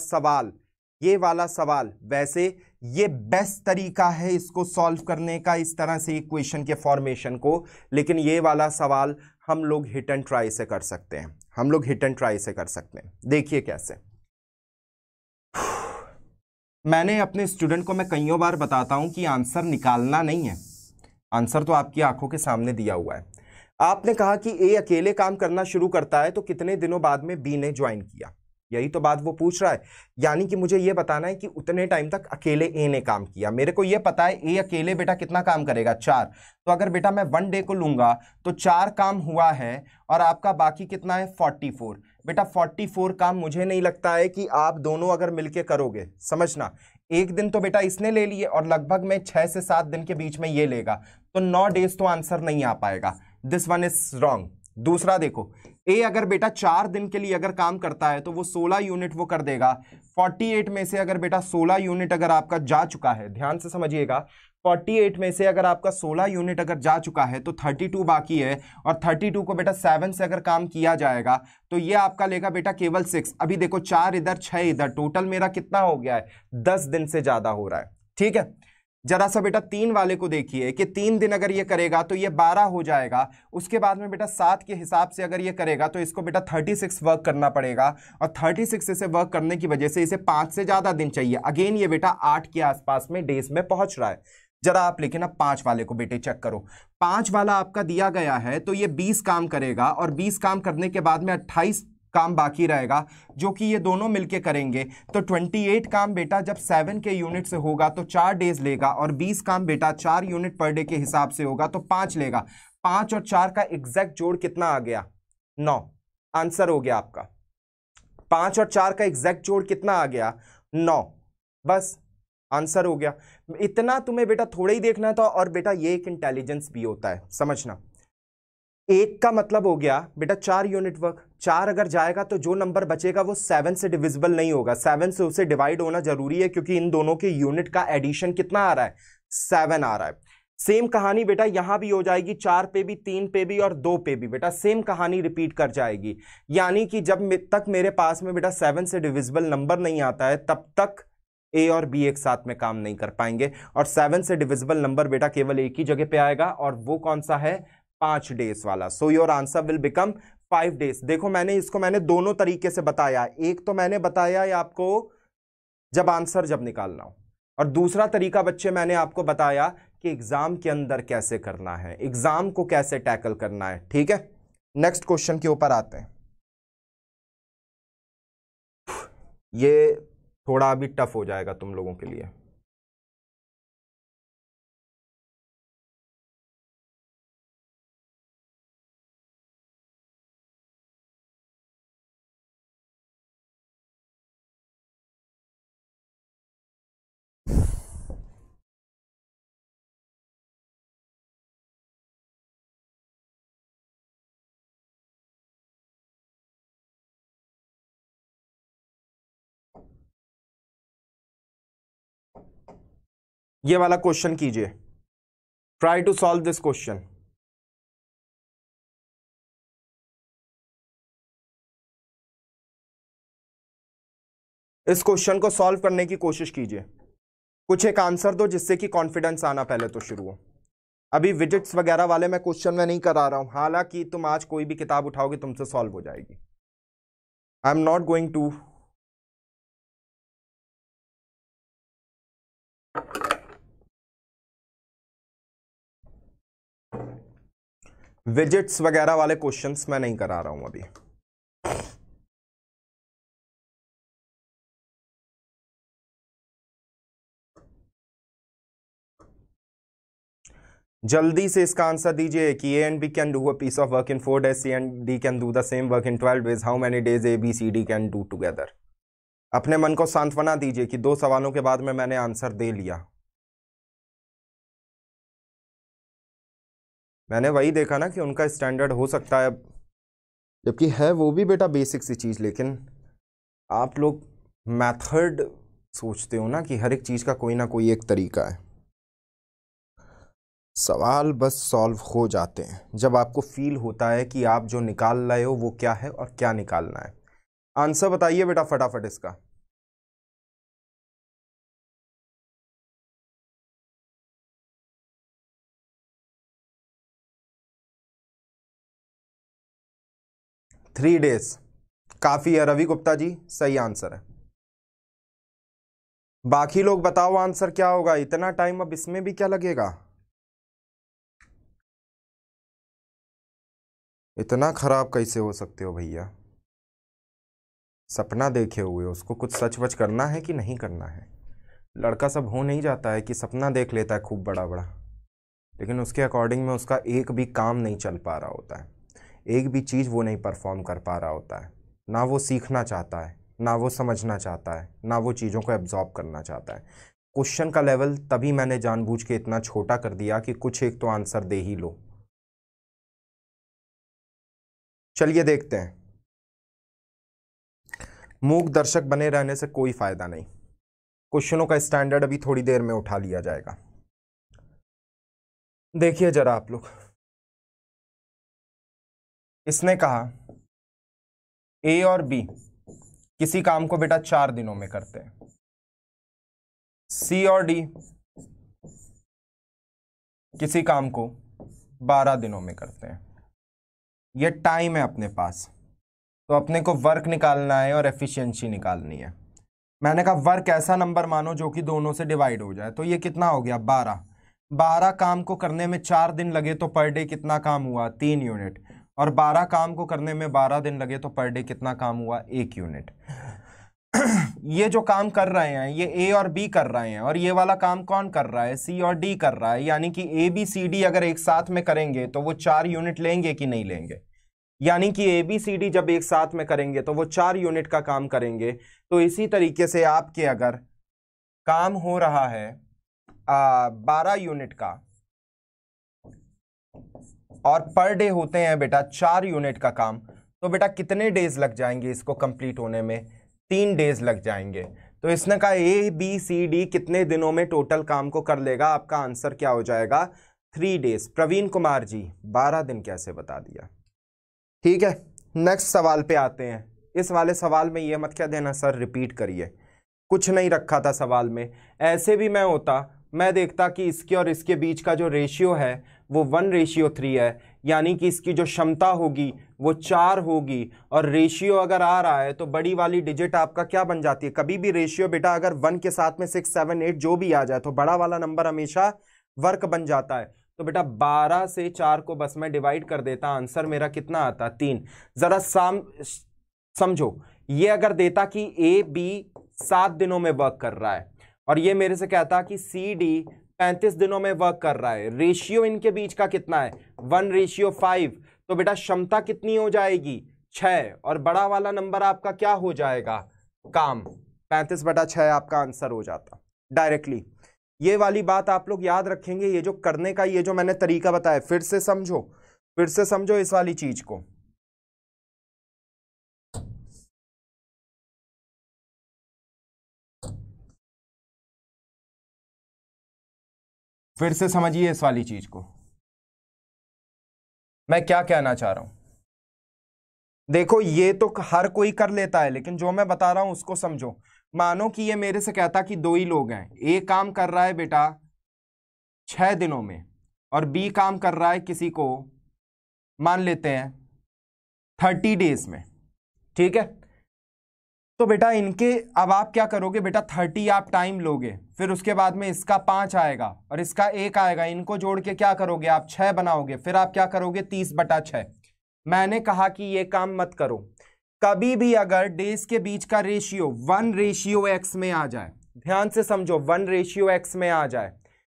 सवाल वैसे ये बेस्ट तरीका है इसको सॉल्व करने का, इस तरह से इक्वेशन के फॉर्मेशन को, लेकिन ये वाला सवाल हम लोग हिट एंड ट्राई से कर सकते हैं, हम लोग हिट एंड ट्राई से कर सकते हैं। देखिए कैसे, मैंने अपने स्टूडेंट को मैं कईयों बार बताता हूं कि आंसर निकालना नहीं है, आंसर तो आपकी आंखों के सामने दिया हुआ है। आपने कहा कि ए अकेले काम करना शुरू करता है, तो कितने दिनों बाद में बी ने ज्वाइन किया, यही तो बात वो पूछ रहा है। यानी कि मुझे ये बताना है कि उतने टाइम तक अकेले ए ने काम किया। मेरे को ये पता है ए अकेले बेटा कितना काम करेगा 4, तो अगर बेटा मैं 1 डे को लूंगा तो 4 काम हुआ है, और आपका बाकी कितना है 44। बेटा 44 काम मुझे नहीं लगता है कि आप दोनों अगर मिलके करोगे, समझना, एक दिन तो बेटा इसने ले लिए और लगभग में 6 से 7 दिन के बीच में ये लेगा, तो 9 डेज तो आंसर नहीं आ पाएगा। This one is wrong. दूसरा देखो, ए अगर बेटा 4 दिन के लिए अगर काम करता है तो वो 16 यूनिट वो कर देगा। 48 में से अगर बेटा 16 यूनिट अगर आपका जा चुका है, ध्यान से समझिएगा, 48 में से अगर आपका 16 यूनिट अगर जा चुका है तो 32 बाकी है, और 32 को बेटा 7 से अगर काम किया जाएगा तो ये आपका लेगा बेटा केवल 6। अभी देखो 4 इधर 6 इधर, टोटल मेरा कितना हो गया है 10 दिन से ज्यादा हो रहा है। ठीक है, जरा सा बेटा 3 वाले को देखिए कि 3 दिन अगर ये करेगा तो ये 12 हो जाएगा, उसके बाद में बेटा 7 के हिसाब से अगर ये करेगा तो इसको बेटा 36 वर्क करना पड़ेगा, और 36 से वर्क करने की वजह से इसे 5 से ज्यादा दिन चाहिए। अगेन ये बेटा 8 के आसपास में डेज में पहुंच रहा है। जरा आप लेकिन अब 5 वाले को बेटे चेक करो। 5 वाला आपका दिया गया है तो ये 20 काम करेगा और 20 काम करने के बाद में 28 काम बाकी रहेगा, जो कि ये दोनों मिलके करेंगे। तो 28 काम बेटा जब 7 के यूनिट से होगा तो 4 डेज लेगा, और 20 काम बेटा 4 यूनिट पर डे के हिसाब से होगा तो 5 लेगा। 5 और 4 का एग्जैक्ट जोड़ कितना आ गया? 9। आंसर हो गया आपका। 5 और 4 का एग्जैक्ट जोड़ कितना आ गया? 9। बस आंसर हो गया। इतना तुम्हें बेटा थोड़ा ही देखना था। और बेटा ये एक इंटेलिजेंस भी होता है, समझना। 1 का मतलब हो गया बेटा 4 यूनिट वर्क। 4 अगर जाएगा तो जो नंबर बचेगा वो 7 से डिविजिबल नहीं होगा, 7 से उसे डिवाइड होना जरूरी है, क्योंकि इन दोनों के यूनिट का एडिशन कितना आ रहा है? 7 आ रहा है। सेम कहानी बेटा यहां भी हो जाएगी, 4 पे भी, 3 पे भी और 2 पे भी बेटा सेम कहानी रिपीट कर जाएगी। यानी कि जब तक मेरे पास में बेटा 7 से डिविजिबल नंबर नहीं आता है तब तक ए और बी एक साथ में काम नहीं कर पाएंगे। और 7 से डिविजिबल नंबर बेटा केवल एक ही जगह पे आएगा, और वो कौन सा है? 5 डेज वाला। So your answer will become 5 days. देखो मैंने दोनों तरीके से बताया। एक तो मैंने बताया है आपको जब निकालना हो, और दूसरा तरीका बच्चे मैंने आपको बताया कि एग्जाम के अंदर कैसे करना है, एग्जाम को कैसे टैकल करना है। ठीक है, नेक्स्ट क्वेश्चन के ऊपर आते हैं। ये थोड़ा अभी टफ हो जाएगा तुम लोगों के लिए। ये वाला क्वेश्चन कीजिए, try to solve this question. इस क्वेश्चन को सॉल्व करने की कोशिश कीजिए। कुछ एक आंसर दो जिससे कि कॉन्फिडेंस आना पहले तो शुरू हो। अभी विजिट्स वगैरह वाले मैं क्वेश्चन में नहीं करा रहा हूं, हालांकि तुम आज कोई भी किताब उठाओगे तुमसे सॉल्व हो जाएगी। I am not going to visits वगैरह वाले क्वेश्चंस मैं नहीं करा रहा हूं अभी। जल्दी से इसका आंसर दीजिए कि A and B can do a piece of work in 4 days, C and D can do the same work in 12 days, how many days A B C D can do together. अपने मन को सांत्वना दीजिए कि 2 सवालों के बाद में मैंने आंसर दे लिया। मैंने वही देखा ना कि उनका स्टैंडर्ड हो सकता है, जबकि है वो भी बेटा बेसिक सी चीज, लेकिन आप लोग मेथड सोचते हो ना कि हर एक चीज का कोई ना कोई एक तरीका है। सवाल बस सॉल्व हो जाते हैं जब आपको फील होता है कि आप जो निकाल रहे हो वो क्या है और क्या निकालना है। आंसर बताइए बेटा फटाफट इसका। थ्री डेज काफी है रवि गुप्ता जी, सही आंसर है। बाकी लोग बताओ आंसर क्या होगा? इतना टाइम अब इसमें भी क्या लगेगा? इतना खराब कैसे हो सकते हो भैया? सपना देखे हुए उसको कुछ सच वच करना है कि नहीं करना है? लड़का सब हो नहीं जाता है कि सपना देख लेता है खूब बड़ा बड़ा, लेकिन उसके अकॉर्डिंग में उसका एक भी काम नहीं चल पा रहा होता है, एक भी चीज़ वो नहीं परफॉर्म कर पा रहा होता है। ना वो सीखना चाहता है, ना वो समझना चाहता है, ना वो चीज़ों को एब्जॉर्ब करना चाहता है। क्वेश्चन का लेवल तभी मैंने जानबूझ के इतना छोटा कर दिया कि कुछ एक तो आंसर दे ही लो। चलिए देखते हैं। मूक दर्शक बने रहने से कोई फायदा नहीं। क्वेश्चनों का स्टैंडर्ड अभी थोड़ी देर में उठा लिया जाएगा। देखिए जरा आप लोग, इसने कहा ए और बी किसी काम को बेटा 4 दिनों में करते हैं, सी और डी किसी काम को 12 दिनों में करते हैं। ये टाइम है अपने पास, तो अपने को वर्क निकालना है और एफिशिएंसी निकालनी है। मैंने कहा वर्क ऐसा नंबर मानो जो कि दोनों से डिवाइड हो जाए, तो ये कितना हो गया 12। 12 काम को करने में 4 दिन लगे तो पर डे कितना काम हुआ? 3 यूनिट। और 12 काम को करने में 12 दिन लगे तो पर डे कितना काम हुआ? 1 यूनिट। ये जो काम कर रहे हैं ये ए और बी कर रहे हैं, और ये वाला काम कौन कर रहा है? सी और डी कर रहा है। यानी कि ए बी सी डी अगर एक साथ में करेंगे तो वो 4 यूनिट लेंगे कि नहीं लेंगे? यानी कि ए बी सी डी जब एक साथ में करेंगे तो वो 4 यूनिट का काम करेंगे। तो इसी तरीके से आपके अगर काम हो रहा है 12 यूनिट का और पर डे होते हैं बेटा 4 यूनिट का काम, तो बेटा कितने डेज लग जाएंगे इसको कंप्लीट होने में? 3 डेज लग जाएंगे। तो इसने कहा ए बी सी डी कितने दिनों में टोटल काम को कर लेगा? आपका आंसर क्या हो जाएगा? 3 डेज। प्रवीण कुमार जी 12 दिन कैसे बता दिया? ठीक है, नेक्स्ट सवाल पे आते हैं। इस वाले सवाल में ये मत क्या देना सर रिपीट करिए, कुछ नहीं रखा था सवाल में। ऐसे भी मैं होता, मैं देखता कि इसके और इसके बीच का जो रेशियो है वो 1:3 है, यानी कि इसकी जो क्षमता होगी वो 4 होगी, और रेशियो अगर आ रहा है तो बड़ी वाली डिजिट आपका क्या बन जाती है? कभी भी रेशियो बेटा अगर 1 के साथ में 6, 7, 8 जो भी आ जाए तो बड़ा वाला नंबर हमेशा वर्क बन जाता है। तो बेटा 12 से 4 को बस मैं डिवाइड कर देता, आंसर मेरा कितना आता? 3। जरा समझो, ये अगर देता कि ए बी 7 दिनों में वर्क कर रहा है और ये मेरे से कहता कि सी डी 35 दिनों में वर्क कर रहा है, रेशियो इनके बीच का कितना है? 1:5। तो बेटा क्षमता कितनी हो जाएगी? 6। और बड़ा वाला नंबर आपका क्या हो जाएगा? काम। 35/6 आपका आंसर हो जाता डायरेक्टली। ये वाली बात आप लोग याद रखेंगे। ये जो करने का ये जो मैंने तरीका बताया, फिर से समझो इस वाली चीज को। फिर से समझिए इस वाली चीज को, मैं क्या कहना चाह रहा हूं। देखो ये तो हर कोई कर लेता है, लेकिन जो मैं बता रहा हूं उसको समझो। मानो कि ये मेरे से कहता कि 2 ही लोग हैं, ए काम कर रहा है बेटा 6 दिनों में और बी काम कर रहा है किसी को मान लेते हैं 30 डेज में, ठीक है? तो बेटा इनके अब आप क्या करोगे बेटा? 30 आप टाइम लोगे, फिर उसके बाद में इसका 5 आएगा और इसका 1 आएगा, इनको जोड़ के क्या करोगे आप? 6 बनाओगे, फिर आप क्या करोगे? 30/6। मैंने कहा कि ये काम मत करो। कभी भी अगर डेज के बीच का रेशियो 1:x में आ जाए, ध्यान से समझो, 1:x में आ जाए,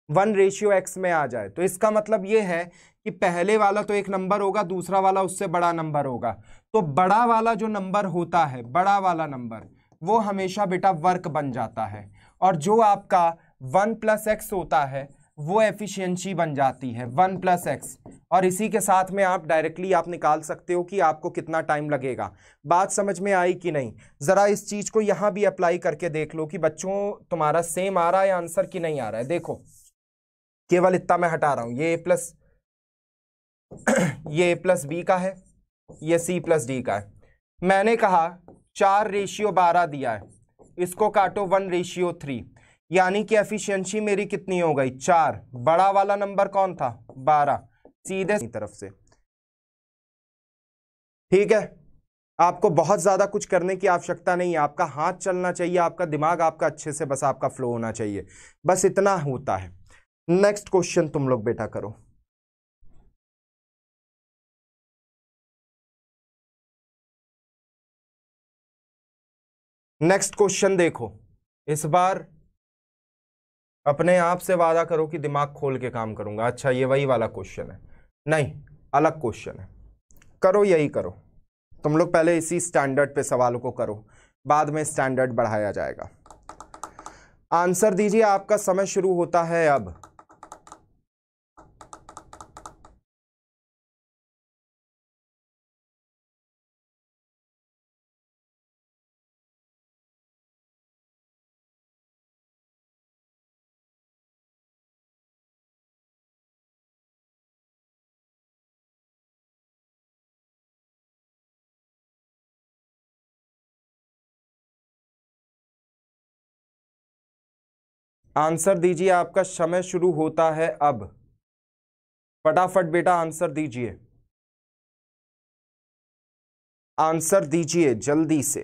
1:x में आ जाए, तो इसका मतलब ये है कि पहले वाला तो एक नंबर होगा, दूसरा वाला उससे बड़ा नंबर होगा। तो बड़ा वाला जो नंबर होता है, बड़ा वाला नंबर, वो हमेशा बेटा वर्क बन जाता है, और जो आपका 1+x होता है वो एफिशिएंसी बन जाती है 1+x। और इसी के साथ में आप डायरेक्टली आप निकाल सकते हो कि आपको कितना टाइम लगेगा। बात समझ में आई कि नहीं? जरा इस चीज को यहां भी अप्लाई करके देख लो कि बच्चों तुम्हारा सेम आ रहा है आंसर कि नहीं आ रहा है। देखो केवल इतना मैं हटा रहा हूं, ये a प्लस बी का है, ये c प्लस डी का है। मैंने कहा 4:12 दिया है, इसको काटो 1:3, यानी कि एफिशिएंसी मेरी कितनी हो गई? 4। बड़ा वाला नंबर कौन था? 12, सीधे तरफ से। ठीक है, आपको बहुत ज्यादा कुछ करने की आवश्यकता नहीं है, आपका हाथ चलना चाहिए, आपका दिमाग आपका अच्छे से बस आपका फ्लो होना चाहिए, बस इतना होता है। नेक्स्ट क्वेश्चन तुम लोग बेटा करो। नेक्स्ट क्वेश्चन देखो, इस बार अपने आप से वादा करो कि दिमाग खोल के काम करूंगा। अच्छा ये वही वाला क्वेश्चन है? नहीं, अलग क्वेश्चन है। करो, यही करो। तुम लोग पहले इसी स्टैंडर्ड पे सवालों को करो, बाद में स्टैंडर्ड बढ़ाया जाएगा। आंसर दीजिए, आपका समय शुरू होता है अब। आंसर दीजिए, आपका समय शुरू होता है अब। फटाफट बेटा आंसर दीजिए, आंसर दीजिए जल्दी से।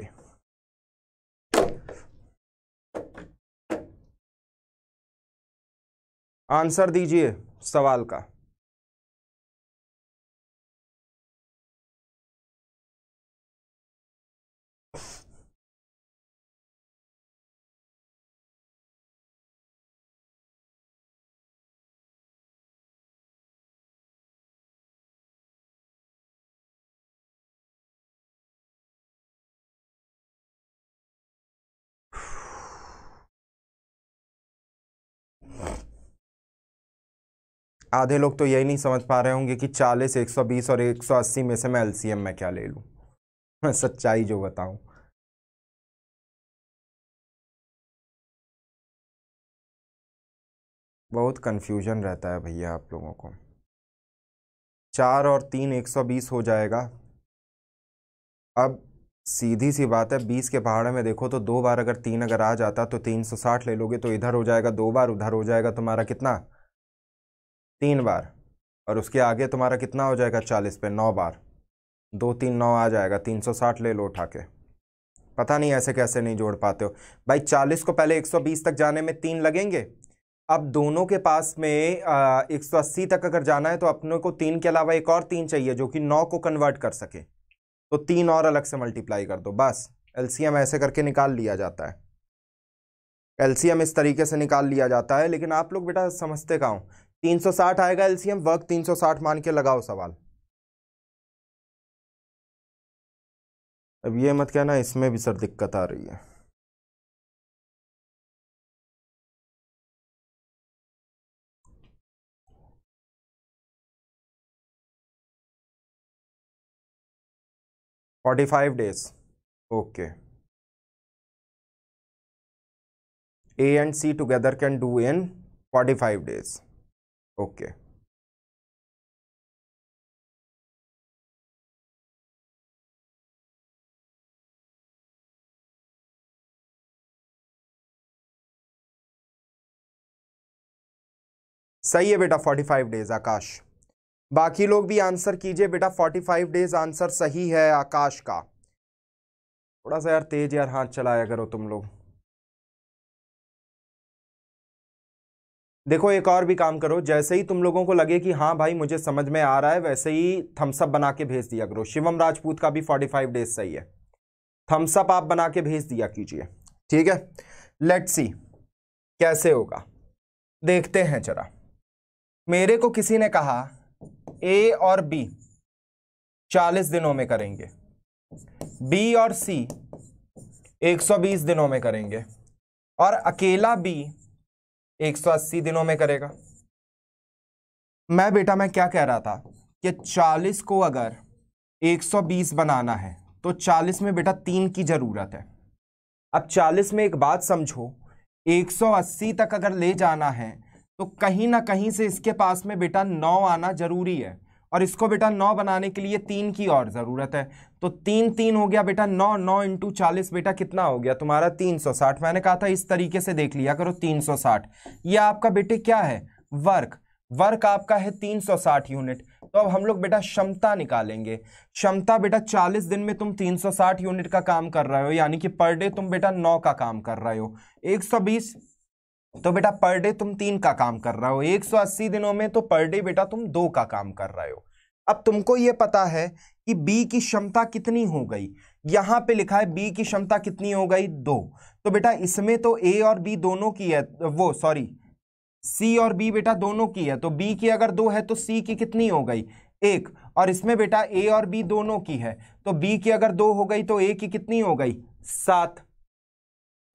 आंसर दीजिए सवाल का। आधे लोग तो यही नहीं समझ पा रहे होंगे कि 40, 120 और 180 में से मैं एलसीएम में क्या ले लूं। मैं सच्चाई जो बताऊं, बहुत कंफ्यूजन रहता है भैया आप लोगों को। 4 और 3 120 हो जाएगा। अब सीधी सी बात है, 20 के पहाड़े में देखो तो 2 बार अगर 3 अगर आ जाता तो 360 ले लोगे तो इधर हो जाएगा 2 बार, उधर हो जाएगा तुम्हारा कितना 3 बार, और उसके आगे तुम्हारा कितना हो जाएगा 40 पे 9 बार, 2 3 9 आ जाएगा, 360 ले लो उठा के। पता नहीं ऐसे कैसे नहीं जोड़ पाते हो भाई। 40 को पहले 120 तक जाने में 3 लगेंगे। अब दोनों के पास में 180 तक अगर जाना है तो अपने को 3 के अलावा एक और 3 चाहिए जो कि 9 को कन्वर्ट कर सके, तो 3 और अलग से मल्टीप्लाई कर दो, बस एलसीएम ऐसे करके निकाल लिया जाता है। एलसीएम इस तरीके से निकाल लिया जाता है, लेकिन आप लोग बेटा समझते कहाँ हो। 360 आएगा एलसीएम, वर्क 360 मान के लगाओ सवाल। अब ये मत कहना इसमें भी सर दिक्कत आ रही है। $45 days, okay. A and C together can do in 45 days, okay. सही है बेटा 45 डेज आकाश। बाकी लोग भी आंसर कीजिए बेटा, 45 डेज आंसर सही है आकाश का। थोड़ा सा यार तेज यार हाथ चलाया करो तुम लोग। देखो एक और भी काम करो, जैसे ही तुम लोगों को लगे कि हाँ भाई मुझे समझ में आ रहा है, वैसे ही थम्सअप बना के भेज दिया करो। शिवम राजपूत का भी 45 डेज सही है, थम्सअप आप बना के भेज दिया कीजिए, ठीक है। लेट्स सी कैसे होगा, देखते हैं जरा। मेरे को किसी ने कहा ए और बी 40 दिनों में करेंगे, बी और सी 120 दिनों में करेंगे, और अकेला बी 180 दिनों में करेगा। मैं क्या कह रहा था कि 40 को अगर 120 बनाना है तो 40 में बेटा 3 की जरूरत है। अब 40 में एक बात समझो, 180 तक अगर ले जाना है तो कहीं ना कहीं से इसके पास में बेटा 9 आना जरूरी है, और इसको बेटा 9 बनाने के लिए 3 की और जरूरत है। तो 3 3 हो गया बेटा 9, 9 इंटू 40 बेटा कितना हो गया तुम्हारा 360। मैंने कहा था इस तरीके से देख लिया करो 360। ये आपका बेटे क्या है, वर्क। वर्क आपका है 360 यूनिट। तो अब हम लोग बेटा क्षमता निकालेंगे। क्षमता बेटा 40 दिन में तुम 360 यूनिट का काम कर रहे हो, यानी कि पर डे तुम बेटा 9 का काम कर रहे हो। 120 तो बेटा पर डे तुम 3 का काम कर रहे हो। 180 दिनों में तो पर डे बेटा तुम 2 का काम कर रहे हो। अब तुमको ये पता है कि बी की क्षमता कितनी हो गई, यहां पे लिखा है बी की क्षमता कितनी हो गई 2। तो बेटा इसमें तो ए और बी दोनों की है, वो सॉरी सी और बी बेटा दोनों की है, तो बी की अगर 2 है तो सी की कितनी हो गई 1, और इसमें बेटा ए और बी दोनों की है, तो बी की अगर 2 हो गई तो ए की कितनी हो गई 7।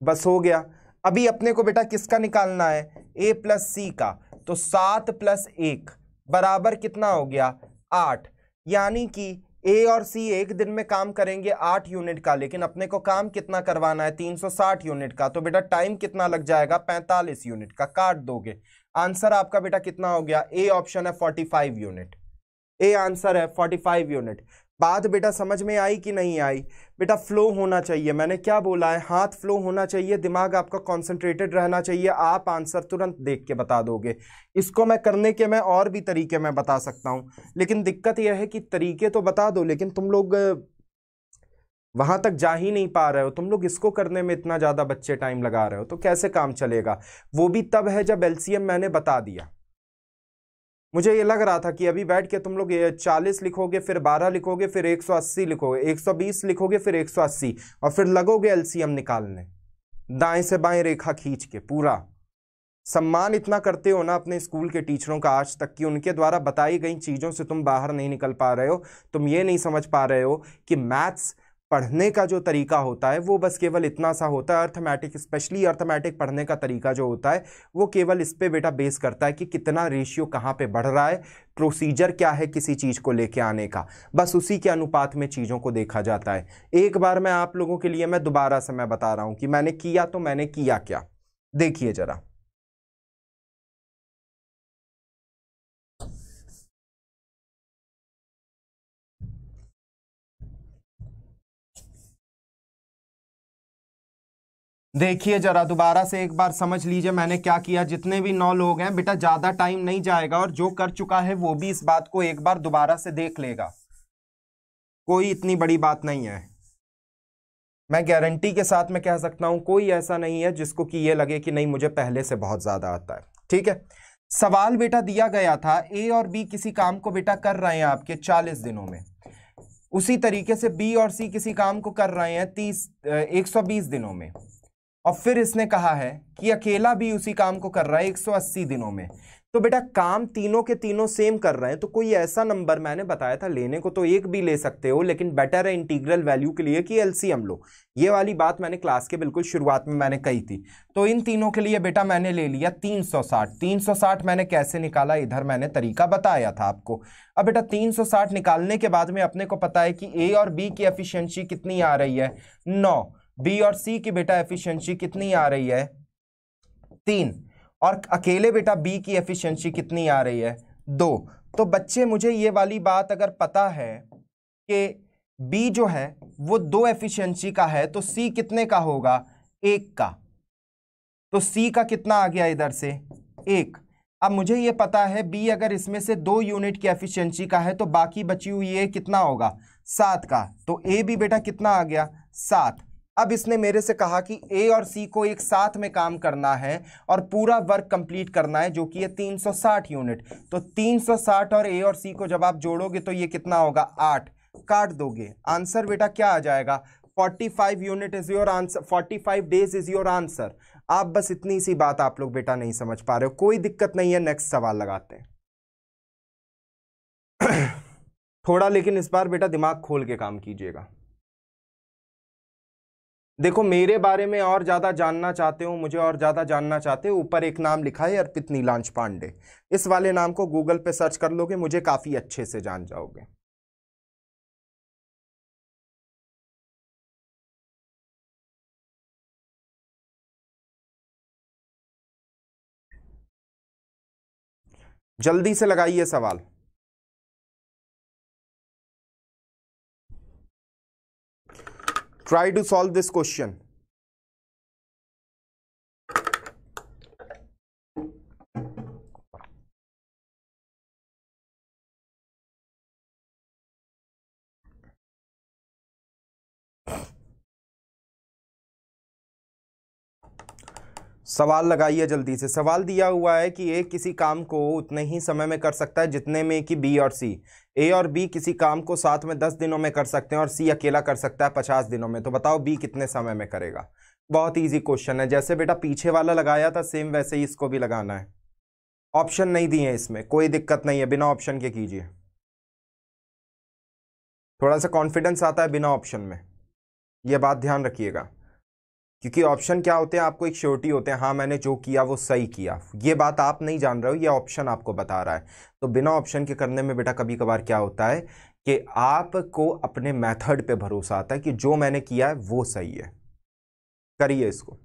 बस हो गया। अभी अपने को बेटा किसका निकालना है, ए प्लस सी का। तो 7 प्लस 1 बराबर कितना हो गया 8, यानी कि ए और सी एक दिन में काम करेंगे 8 यूनिट का, लेकिन अपने को काम कितना करवाना है 360 यूनिट का। तो बेटा टाइम कितना लग जाएगा 45 यूनिट का, काट दोगे। आंसर आपका बेटा कितना हो गया, ए ऑप्शन है 45 यूनिट। ए आंसर है 45 यूनिट। बात बेटा समझ में आई कि नहीं आई? बेटा फ्लो होना चाहिए, मैंने क्या बोला है, हाथ फ्लो होना चाहिए, दिमाग आपका कॉन्सेंट्रेटेड रहना चाहिए, आप आंसर तुरंत देख के बता दोगे। इसको मैं करने के मैं और भी तरीके मैं बता सकता हूं, लेकिन दिक्कत यह है कि तरीके तो बता दो लेकिन तुम लोग वहां तक जा ही नहीं पा रहे हो तुम लोग, इसको करने में इतना ज्यादा बच्चे टाइम लगा रहे हो, तो कैसे काम चलेगा? वो भी तब है जब एलसीएम मैंने बता दिया। मुझे ये लग रहा था कि अभी बैठ के तुम लोग ये 40 लिखोगे, फिर 12 लिखोगे, फिर 180 लिखोगे, 120 लिखोगे, फिर 180, और फिर लगोगे एलसीएम निकालने दाएं से बाएं रेखा खींच के पूरा। सम्मान इतना करते हो ना अपने स्कूल के टीचरों का आज तक, कि उनके द्वारा बताई गई चीजों से तुम बाहर नहीं निकल पा रहे हो। तुम ये नहीं समझ पा रहे हो कि मैथ्स पढ़ने का जो तरीका होता है वो बस केवल इतना सा होता है। अर्थमेटिक, स्पेशली अर्थमेटिक पढ़ने का तरीका जो होता है वो केवल इस पे बेटा बेस करता है कि कितना रेशियो कहाँ पे बढ़ रहा है, प्रोसीजर क्या है किसी चीज को लेके आने का, बस उसी के अनुपात में चीजों को देखा जाता है। एक बार मैं आप लोगों के लिए मैं दोबारा से मैं बता रहा हूं कि मैंने किया तो मैंने किया क्या, देखिए जरा। देखिए जरा दोबारा से एक बार समझ लीजिए मैंने क्या किया। जितने भी 9 लोग हैं बेटा, ज्यादा टाइम नहीं जाएगा, और जो कर चुका है वो भी इस बात को एक बार दोबारा से देख लेगा, कोई इतनी बड़ी बात नहीं है। मैं गारंटी के साथ में कह सकता हूं कोई ऐसा नहीं है जिसको कि ये लगे कि नहीं मुझे पहले से बहुत ज्यादा आता है। ठीक है, सवाल बेटा दिया गया था ए और बी किसी काम को बेटा कर रहे हैं आपके 40 दिनों में, उसी तरीके से बी और सी किसी काम को कर रहे हैं 120 दिनों में, और फिर इसने कहा है कि अकेला भी उसी काम को कर रहा है 180 दिनों में। तो बेटा काम तीनों के तीनों सेम कर रहे हैं, तो कोई ऐसा नंबर मैंने बताया था लेने को तो एक भी ले सकते हो, लेकिन बेटर है इंटीग्रल वैल्यू के लिए कि एलसीएम लो। ये वाली बात मैंने क्लास के बिल्कुल शुरुआत में मैंने कही थी। तो इन तीनों के लिए बेटा मैंने ले लिया 360। 360 मैंने कैसे निकाला, इधर मैंने तरीका बताया था आपको। अब बेटा 360 निकालने के बाद में अपने को पता है कि ए और बी की एफिशिएंसी कितनी आ रही है, 9। बी और सी की बेटा एफिशिएंसी कितनी आ रही है, 3। और अकेले बेटा बी की एफिशिएंसी कितनी आ रही है, 2। तो बच्चे मुझे ये वाली बात अगर पता है कि बी जो है वो 2 एफिशिएंसी का है, तो सी कितने का होगा, 1 का। तो सी का कितना आ गया इधर से, 1। अब मुझे ये पता है बी अगर इसमें से 2 यूनिट की एफिशिएंसी का है तो बाकी बची हुई ए कितना होगा, 7 का। तो ए भी बेटा कितना आ गया, 7। अब इसने मेरे से कहा कि ए और सी को एक साथ में काम करना है और पूरा वर्क कंप्लीट करना है, जो कि है 360 यूनिट। तो 360 और ए और सी को जब आप जोड़ोगे तो ये कितना होगा, 8। काट दोगे, आंसर बेटा क्या आ जाएगा, 45 unit is your answer, 45 days is your answer. आप बस इतनी सी बात आप लोग बेटा नहीं समझ पा रहे हो, कोई दिक्कत नहीं है, नेक्स्ट सवाल लगाते हैं। थोड़ा लेकिन इस बार बेटा दिमाग खोल के काम कीजिएगा। देखो मेरे बारे में और ज्यादा जानना चाहते हो, मुझे और ज्यादा जानना चाहते हो, ऊपर एक नाम लिखा है अर्पित नीलांश पांडे, इस वाले नाम को गूगल पे सर्च कर लोगे, मुझे काफी अच्छे से जान जाओगे। जल्दी से लगाइए सवाल। Try to solve this question. सवाल लगाइए जल्दी से। सवाल दिया हुआ है कि ए किसी काम को उतने ही समय में कर सकता है जितने में कि बी और सी। ए और बी किसी काम को साथ में 10 दिनों में कर सकते हैं और सी अकेला कर सकता है 50 दिनों में। तो बताओ बी कितने समय में करेगा। बहुत इजी क्वेश्चन है, जैसे बेटा पीछे वाला लगाया था सेम वैसे ही इसको भी लगाना है। ऑप्शन नहीं दिए इसमें, कोई दिक्कत नहीं है, बिना ऑप्शन के कीजिए। थोड़ा सा कॉन्फिडेंस आता है बिना ऑप्शन में, यह बात ध्यान रखिएगा। क्योंकि ऑप्शन क्या होते हैं, आपको एक श्योरिटी होते हैं, हाँ मैंने जो किया वो सही किया। ये बात आप नहीं जान रहे हो, ये ऑप्शन आपको बता रहा है। तो बिना ऑप्शन के करने में बेटा कभी कभार क्या होता है कि आपको अपने मेथड पे भरोसा आता है कि जो मैंने किया है वो सही है। करिए इसको,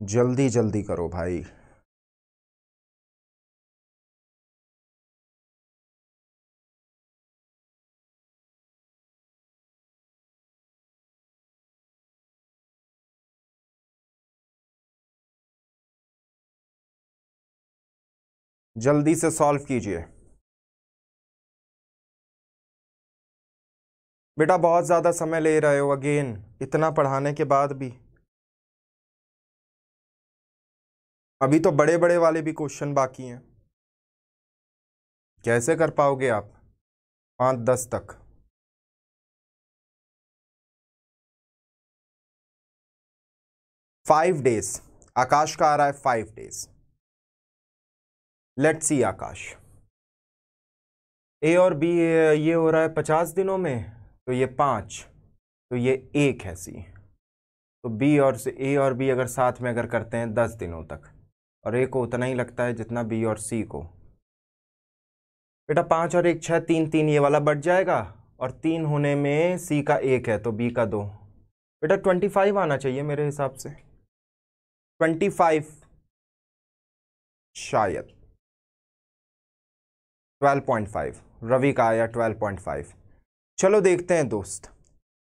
जल्दी जल्दी करो भाई। जल्दी से सॉल्व कीजिए बेटा, बहुत ज्यादा समय ले रहे हो अगेन, इतना पढ़ाने के बाद भी। अभी तो बड़े बड़े वाले भी क्वेश्चन बाकी हैं, कैसे कर पाओगे आप 5-10 तक? फाइव डेज आकाश का आ रहा है, 5 डेज। लेट्स सी आकाश, ए और बी ये हो रहा है 50 दिनों में, तो ये 5, तो ये 1 है सी। तो बी और ए और बी अगर साथ में अगर करते हैं 10 दिनों तक, और ए को उतना ही लगता है जितना बी और सी को। बेटा 5 और 1 6, 3 3 ये वाला बढ़ जाएगा, और 3 होने में सी का 1 है तो बी का 2। बेटा 25 आना चाहिए मेरे हिसाब से, 25 शायद 12.5, रवि का आया 12.5। चलो देखते हैं दोस्त,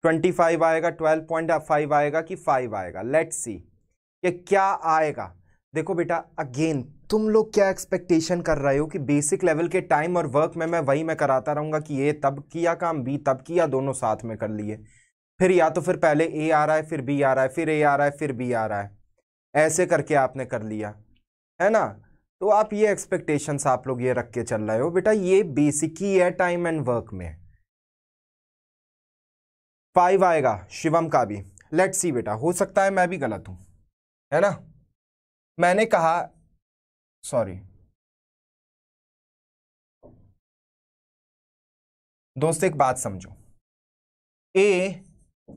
25 आएगा, 12.5 आएगा कि 5 आएगा। लेट्स सी कि क्या आएगा। देखो बेटा अगेन तुम लोग क्या एक्सपेक्टेशन कर रहे हो कि बेसिक लेवल के टाइम और वर्क में मैं वही मैं कराता रहूंगा कि ए तब किया काम, बी तब किया, दोनों साथ में कर लिए। फिर या तो फिर पहले ए आ रहा है, फिर बी आ रहा है, फिर ए आ रहा है, फिर बी आ रहा है, ऐसे करके आपने कर लिया है ना। तो आप ये एक्सपेक्टेशंस आप लोग ये रख के चल रहे हो बेटा, ये बेसिक ही है टाइम एंड वर्क में। 5 आएगा शिवम का भी। लेट्स सी बेटा, हो सकता है मैं भी गलत हूं, है ना। मैंने कहा सॉरी दोस्त, एक बात समझो, ए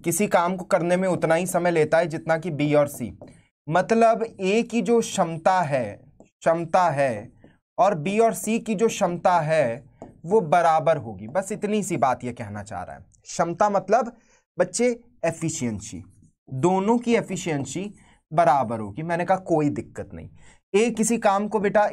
किसी काम को करने में उतना ही समय लेता है जितना कि बी और सी। मतलब ए की जो क्षमता है और बी और सी की जो क्षमता है वो बराबर होगी। बस इतनी सी बात ये कहना चाह रहा है। क्षमता मतलब बच्चे एफिशिएंसी, दोनों की एफिशिएंसी बराबर होगी। मैंने कहा कोई दिक्कत नहीं। ए किसी काम को बेटा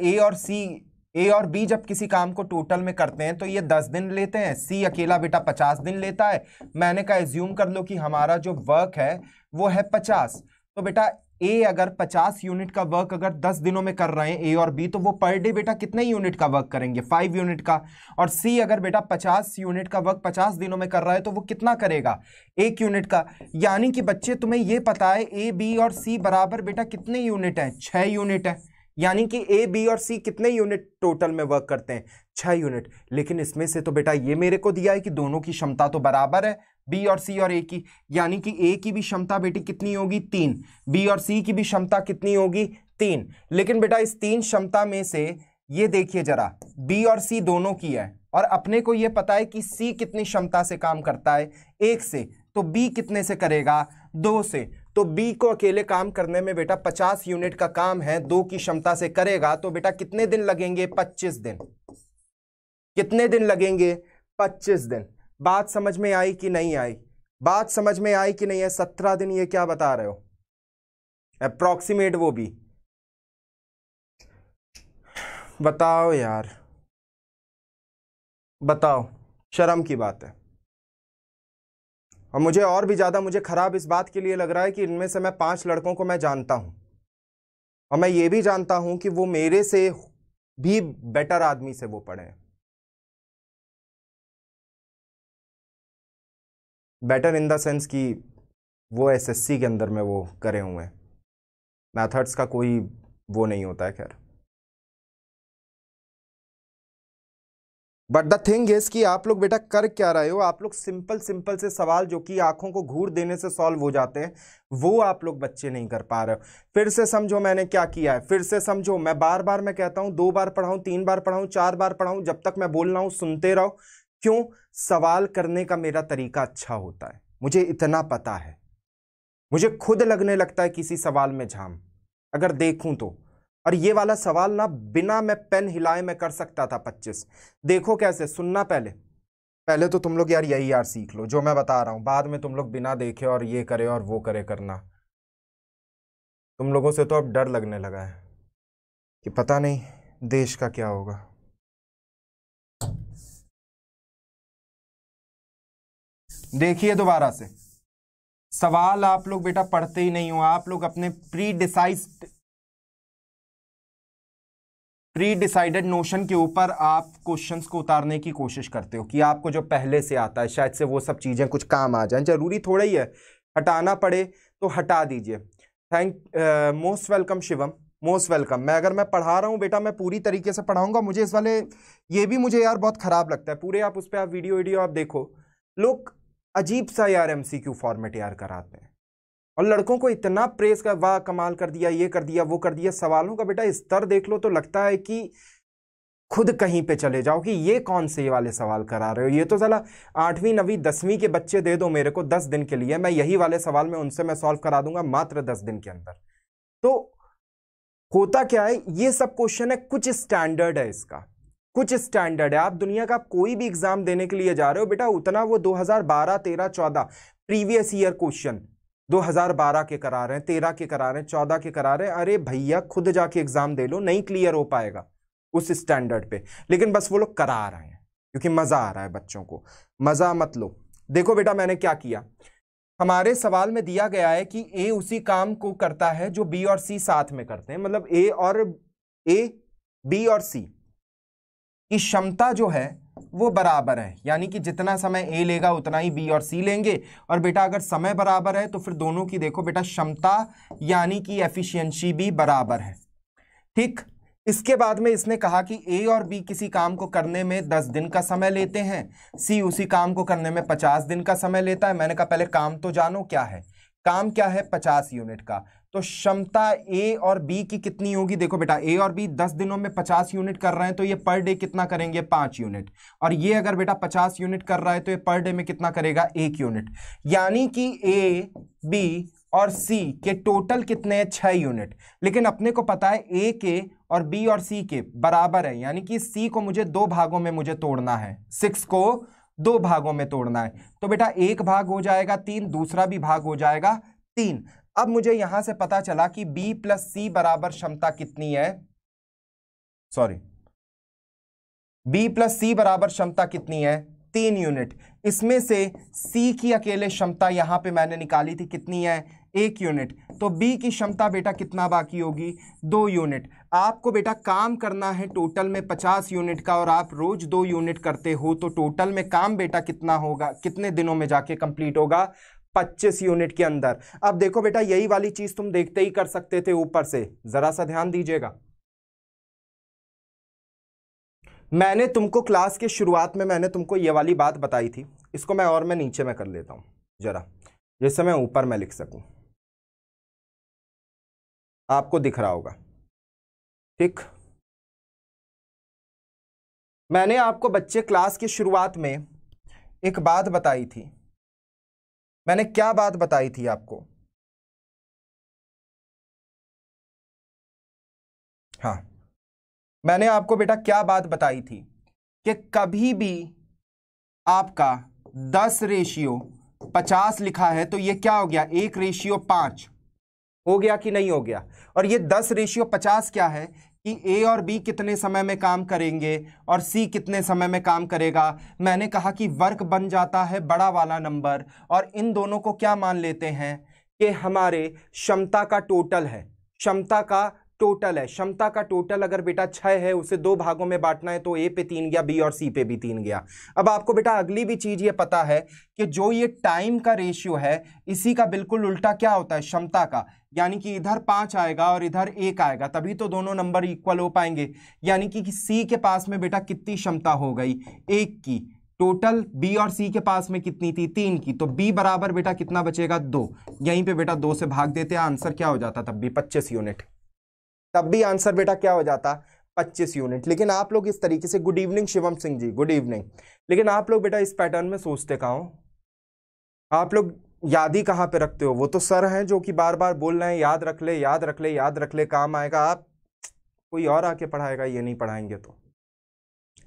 ए और बी जब किसी काम को टोटल में करते हैं तो ये 10 दिन लेते हैं, सी अकेला बेटा 50 दिन लेता है। मैंने कहा एज्यूम कर लो कि हमारा जो वर्क है वो है 50, तो बेटा ए अगर 50 यूनिट का वर्क अगर 10 दिनों में कर रहे हैं ए और बी, तो वो पर डे बेटा कितने यूनिट का वर्क करेंगे, 5 यूनिट का। और सी अगर बेटा 50 यूनिट का वर्क 50 दिनों में कर रहा है तो वो कितना करेगा, 1 यूनिट का। यानी कि बच्चे तुम्हें ये पता है ए बी और सी बराबर बेटा कितने यूनिट है, 6 यूनिट है। यानी कि ए बी और सी कितने यूनिट टोटल में वर्क करते हैं, 6 यूनिट। लेकिन इसमें से तो बेटा ये मेरे को दिया है कि दोनों की क्षमता तो बराबर है, बी और सी और ए की। यानी कि ए की भी क्षमता बेटी कितनी होगी, 3। बी और सी की भी क्षमता कितनी होगी, 3। लेकिन बेटा इस 3 क्षमता में से ये देखिए जरा, बी और सी दोनों की है, और अपने को ये पता है कि सी कितनी क्षमता से काम करता है, 1 से। तो बी कितने से करेगा, 2 से। तो बी को अकेले काम करने में बेटा 50 यूनिट का काम है, 2 की क्षमता से करेगा, तो बेटा कितने दिन लगेंगे, 25 दिन। कितने दिन लगेंगे, 25 दिन। बात समझ में आई कि नहीं आई, बात समझ में आई कि नहीं है। 17 दिन ये क्या बता रहे हो अप्रोक्सीमेट, वो भी बताओ यार, बताओ, शर्म की बात है। और मुझे और भी ज्यादा मुझे खराब इस बात के लिए लग रहा है कि इनमें से मैं 5 लड़कों को मैं जानता हूं, और मैं ये भी जानता हूं कि वो मेरे से भी बेटर आदमी से वो पढ़े हैं। बेटर इन द सेंस कि वो एसएससी के अंदर में वो करे हुए हैं, मैथड्स का कोई वो नहीं होता है खैर। बट द थिंग इज कि आप लोग बेटा कर क्या रहे हो, आप लोग सिंपल सिंपल से सवाल जो कि आंखों को घूर देने से सॉल्व हो जाते हैं, वो आप लोग बच्चे नहीं कर पा रहे हो। फिर से समझो मैंने क्या किया है, फिर से समझो। मैं बार बार मैं कहता हूं, 2 बार पढ़ाऊं, 3 बार पढ़ाऊं, 4 बार पढ़ाऊं, जब तक मैं बोल रहा हूं सुनते रहो। क्यों, सवाल करने का मेरा तरीका अच्छा होता है, मुझे इतना पता है। मुझे खुद लगने लगता है किसी सवाल में झाम अगर देखूं तो। और ये वाला सवाल ना बिना मैं पेन हिलाए मैं कर सकता था 25। देखो कैसे, सुनना पहले। पहले तो तुम लोग यार यही यार सीख लो जो मैं बता रहा हूं, बाद में तुम लोग बिना देखे और ये करे और वो करे करना। तुम लोगों से तो अब डर लगने लगा है कि पता नहीं देश का क्या होगा। देखिए दोबारा से, सवाल आप लोग बेटा पढ़ते ही नहीं हो, आप लोग अपने pre decide pre decided notion के ऊपर आप क्वेश्चंस को उतारने की कोशिश करते हो कि आपको जो पहले से आता है शायद से वो सब चीज़ें कुछ काम आ जाएं, जरूरी थोड़ा ही है, हटाना पड़े तो हटा दीजिए। Most welcome Shivam, most welcome. अगर मैं पढ़ा रहा हूँ बेटा, मैं पूरी तरीके से पढ़ाऊंगा। मुझे इस वाले ये भी मुझे यार बहुत खराब लगता है, पूरे आप उस पर आप वीडियो आप देखो, लोग अजीब सा यार एमसीक्यू फॉर्मेट यार कराते हैं और लड़कों को इतना प्रेस कर, वाह कमाल कर दिया, ये कर दिया, वो कर दिया। सवालों का बेटा स्तर देख लो तो लगता है कि खुद कहीं पे चले जाओ कि ये कौन से वाले सवाल करा रहे हो। ये तो साला 8वीं 9वीं 10वीं के बच्चे दे दो मेरे को 10 दिन के लिए, मैं यही वाले सवाल में उनसे मैं सॉल्व करा दूंगा मात्र 10 दिन के अंदर। तो होता क्या है, ये सब क्वेश्चन है, कुछ स्टैंडर्ड है इसका, कुछ स्टैंडर्ड है। आप दुनिया का कोई भी एग्जाम देने के लिए जा रहे हो बेटा, उतना वो 2012 13 14 प्रीवियस ईयर क्वेश्चन 2012 के करा रहे हैं, 13 के करा रहे हैं, 14 के करा रहे हैं। अरे भैया खुद जाके एग्जाम दे लो, नहीं क्लियर हो पाएगा उस स्टैंडर्ड पे, लेकिन बस वो लोग करा रहे हैं क्योंकि मजा आ रहा है बच्चों को। मजा मत लो। देखो बेटा मैंने क्या किया, हमारे सवाल में दिया गया है कि ए उसी काम को करता है जो बी और सी साथ में करते हैं, मतलब ए बी और सी की क्षमता जो है वो बराबर है, यानी कि जितना समय ए लेगा उतना ही बी और सी लेंगे। और बेटा अगर समय बराबर है तो फिर दोनों की देखो बेटा क्षमता यानी कि एफिशिएंसी भी बराबर है। ठीक, इसके बाद में इसने कहा कि ए और बी किसी काम को करने में 10 दिन का समय लेते हैं, सी उसी काम को करने में 50 दिन का समय लेता है। मैंने कहा पहले काम तो जानो क्या है, काम क्या है 50 यूनिट का। तो क्षमता ए और बी की कितनी होगी, देखो बेटा ए और बी 10 दिनों में 50 यूनिट कर रहे हैं तो ये पर डे कितना करेंगे 5 यूनिट, और ये अगर बेटा 50 यूनिट कर रहा है तो ये पर डे में कितना करेगा 1 यूनिट, यानी कि ए बी और सी के टोटल कितने हैं 6 यूनिट। लेकिन अपने को पता है ए के और बी और सी के बराबर है, यानी कि सी को मुझे 2 भागों में मुझे तोड़ना है, 6 को 2 भागों में तोड़ना है। तो बेटा एक भाग हो जाएगा 3, दूसरा भी भाग हो जाएगा 3। अब मुझे यहां से पता चला कि B प्लस सी बराबर क्षमता कितनी है, सॉरी B प्लस सी बराबर क्षमता कितनी है 3 यूनिट। इसमें से C की अकेले क्षमता यहां पे मैंने निकाली थी कितनी है 1 यूनिट, तो B की क्षमता बेटा कितना बाकी होगी 2 यूनिट। आपको बेटा काम करना है टोटल में 50 यूनिट का और आप रोज 2 यूनिट करते हो, तो टोटल में काम बेटा कितना होगा, कितने दिनों में जाके कंप्लीट होगा 25 यूनिट के अंदर। अब देखो बेटा यही वाली चीज तुम देखते ही कर सकते थे ऊपर से, जरा सा ध्यान दीजिएगा। मैंने तुमको क्लास के शुरुआत में मैंने तुमको ये वाली बात बताई थी, इसको मैं नीचे में कर लेता हूं जरा, जिससे मैं ऊपर में लिख सकूं, आपको दिख रहा होगा। ठीक, मैंने आपको बच्चे क्लास की शुरुआत में एक बात बताई थी। मैंने क्या बात बताई थी आपको, हाँ मैंने आपको बेटा क्या बात बताई थी कि कभी भी आपका 10:50 लिखा है तो ये क्या हो गया 1:5 हो गया कि नहीं हो गया। और ये 10:50 क्या है कि ए और बी कितने समय में काम करेंगे और सी कितने समय में काम करेगा। मैंने कहा कि वर्क बन जाता है बड़ा वाला नंबर, और इन दोनों को क्या मान लेते हैं कि हमारे क्षमता का टोटल है, क्षमता का टोटल है। क्षमता का टोटल अगर बेटा 6 है, उसे 2 भागों में बांटना है, तो ए पे 3 गया, बी और सी पे भी 3 गया। अब आपको बेटा अगली भी चीज ये पता है कि जो ये टाइम का रेशियो है इसी का बिल्कुल उल्टा क्या होता है क्षमता का, यानी कि इधर 5 आएगा और इधर 1 आएगा, तभी तो दोनों नंबर इक्वल हो पाएंगे। यानी कि सी के पास में बेटा कितनी क्षमता हो गई 1 की, टोटल बी और सी के पास में कितनी थी 3 की, तो बी बराबर बेटा कितना बचेगा 2। यहीं पे बेटा 2 से भाग देते हैं, आंसर क्या हो जाता तब भी 25 यूनिट, तब भी आंसर बेटा क्या हो जाता 25 यूनिट। लेकिन आप लोग इस तरीके से, good evening Shivam Singh ji, good evening, लेकिन आप लोग बेटा इस पैटर्न में सोचते कहाँ हो, आप लोग याद ही कहाँ पे रखते हो। वो तो सर हैं जो कि बार बार बोल रहे हैं याद रख ले, याद रख ले, याद रख ले, काम आएगा। आप कोई और आके पढ़ाएगा, ये नहीं पढ़ाएंगे, तो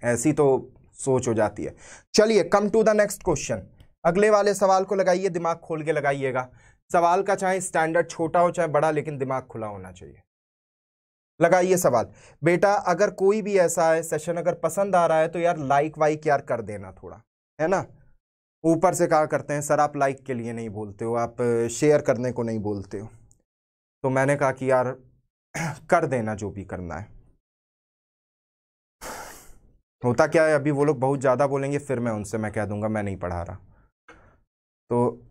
ऐसी तो सोच हो जाती है। चलिए come to the next question, अगले वाले सवाल को लगाइए, दिमाग खोल के लगाइएगा। सवाल का चाहे स्टैंडर्ड छोटा हो चाहे बड़ा, लेकिन दिमाग खुला होना चाहिए। लगाइए सवाल बेटा। अगर कोई भी ऐसा है सेशन अगर पसंद आ रहा है तो यार लाइक वाइक यार कर देना थोड़ा, है ना। ऊपर से कहा करते हैं सर आप लाइक के लिए नहीं बोलते हो, आप शेयर करने को नहीं बोलते हो, तो मैंने कहा कि यार कर देना जो भी करना है। होता क्या है, अभी वो लोग बहुत ज़्यादा बोलेंगे, फिर मैं उनसे मैं कह दूंगा मैं नहीं पढ़ा रहा। तो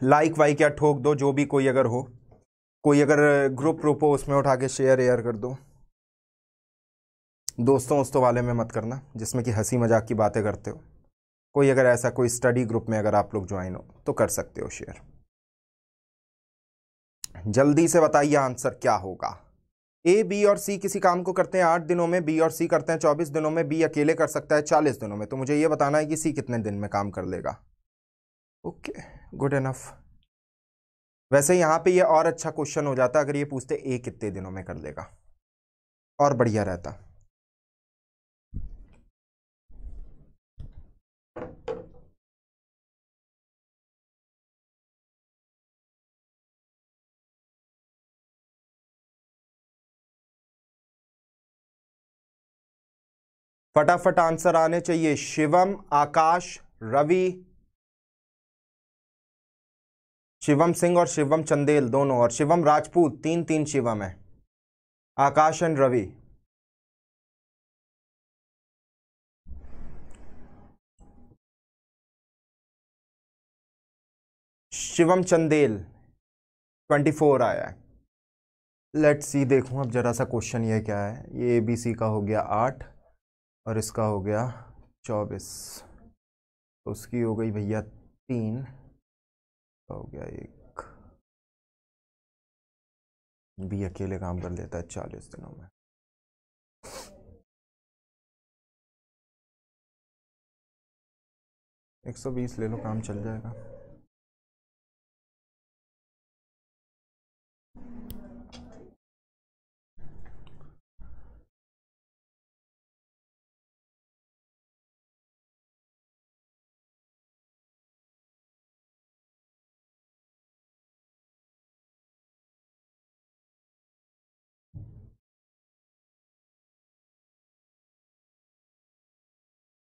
लाइक वाइक या ठोक दो, जो भी कोई अगर हो, कोई अगर ग्रुप ग्रुप हो उसमें उठा के शेयर एयर कर दो। दोस्तों वाले में मत करना जिसमें कि हंसी मजाक की बातें करते हो। कोई अगर ऐसा कोई स्टडी ग्रुप में अगर आप लोग ज्वाइन हो तो कर सकते हो शेयर। जल्दी से बताइए आंसर क्या होगा। ए, बी और सी किसी काम को करते हैं 8 दिनों में, बी और सी करते हैं 24 दिनों में, बी अकेले कर सकता है 40 दिनों में। तो मुझे ये बताना है कि सी कितने दिन में काम कर लेगा। Okay, good enough. वैसे यहाँ पे ये और अच्छा क्वेश्चन हो जाता अगर ये पूछते ए कितने दिनों में कर लेगा, और बढ़िया रहता। फटाफट आंसर आने चाहिए। शिवम, आकाश, रवि, शिवम सिंह और शिवम चंदेल दोनों, और शिवम राजपूत, 3 शिवम है। आकाश एंड रवि। शिवम चंदेल 24 आया है। लेट्स सी, देखूं अब जरा सा क्वेश्चन ये क्या है। ये ABC का हो गया 8 और इसका हो गया 24, तो उसकी हो गई भैया 3, हो गया 1। बी अकेले काम कर लेता है 40 दिनों में। एक 120 ले लो, काम चल जाएगा।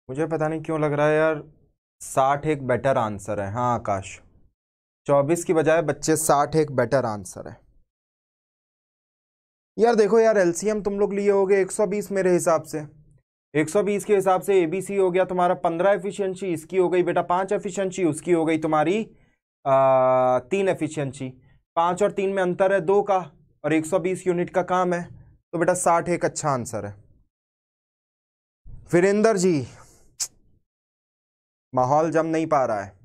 मुझे पता नहीं क्यों लग रहा है यार 60 एक बेटर आंसर है। हाँ आकाश, 24 की बजाय बच्चे 60 एक बेटर आंसर है। यार देखो यार, एलसीएम तुम लोग लिए होगे 120 मेरे हिसाब से। 120 के हिसाब से एबीसी हो गया तुम्हारा 15 एफिशिएंसी, इसकी हो गई बेटा 5 एफिशिएंसी, उसकी हो गई तुम्हारी 3 एफिशिएंसी। 5 और 3 में अंतर है 2 का, और 120 यूनिट का काम है, तो बेटा 60 एक अच्छा आंसर है। वीरेंद्र जी, माहौल जम नहीं पा रहा है।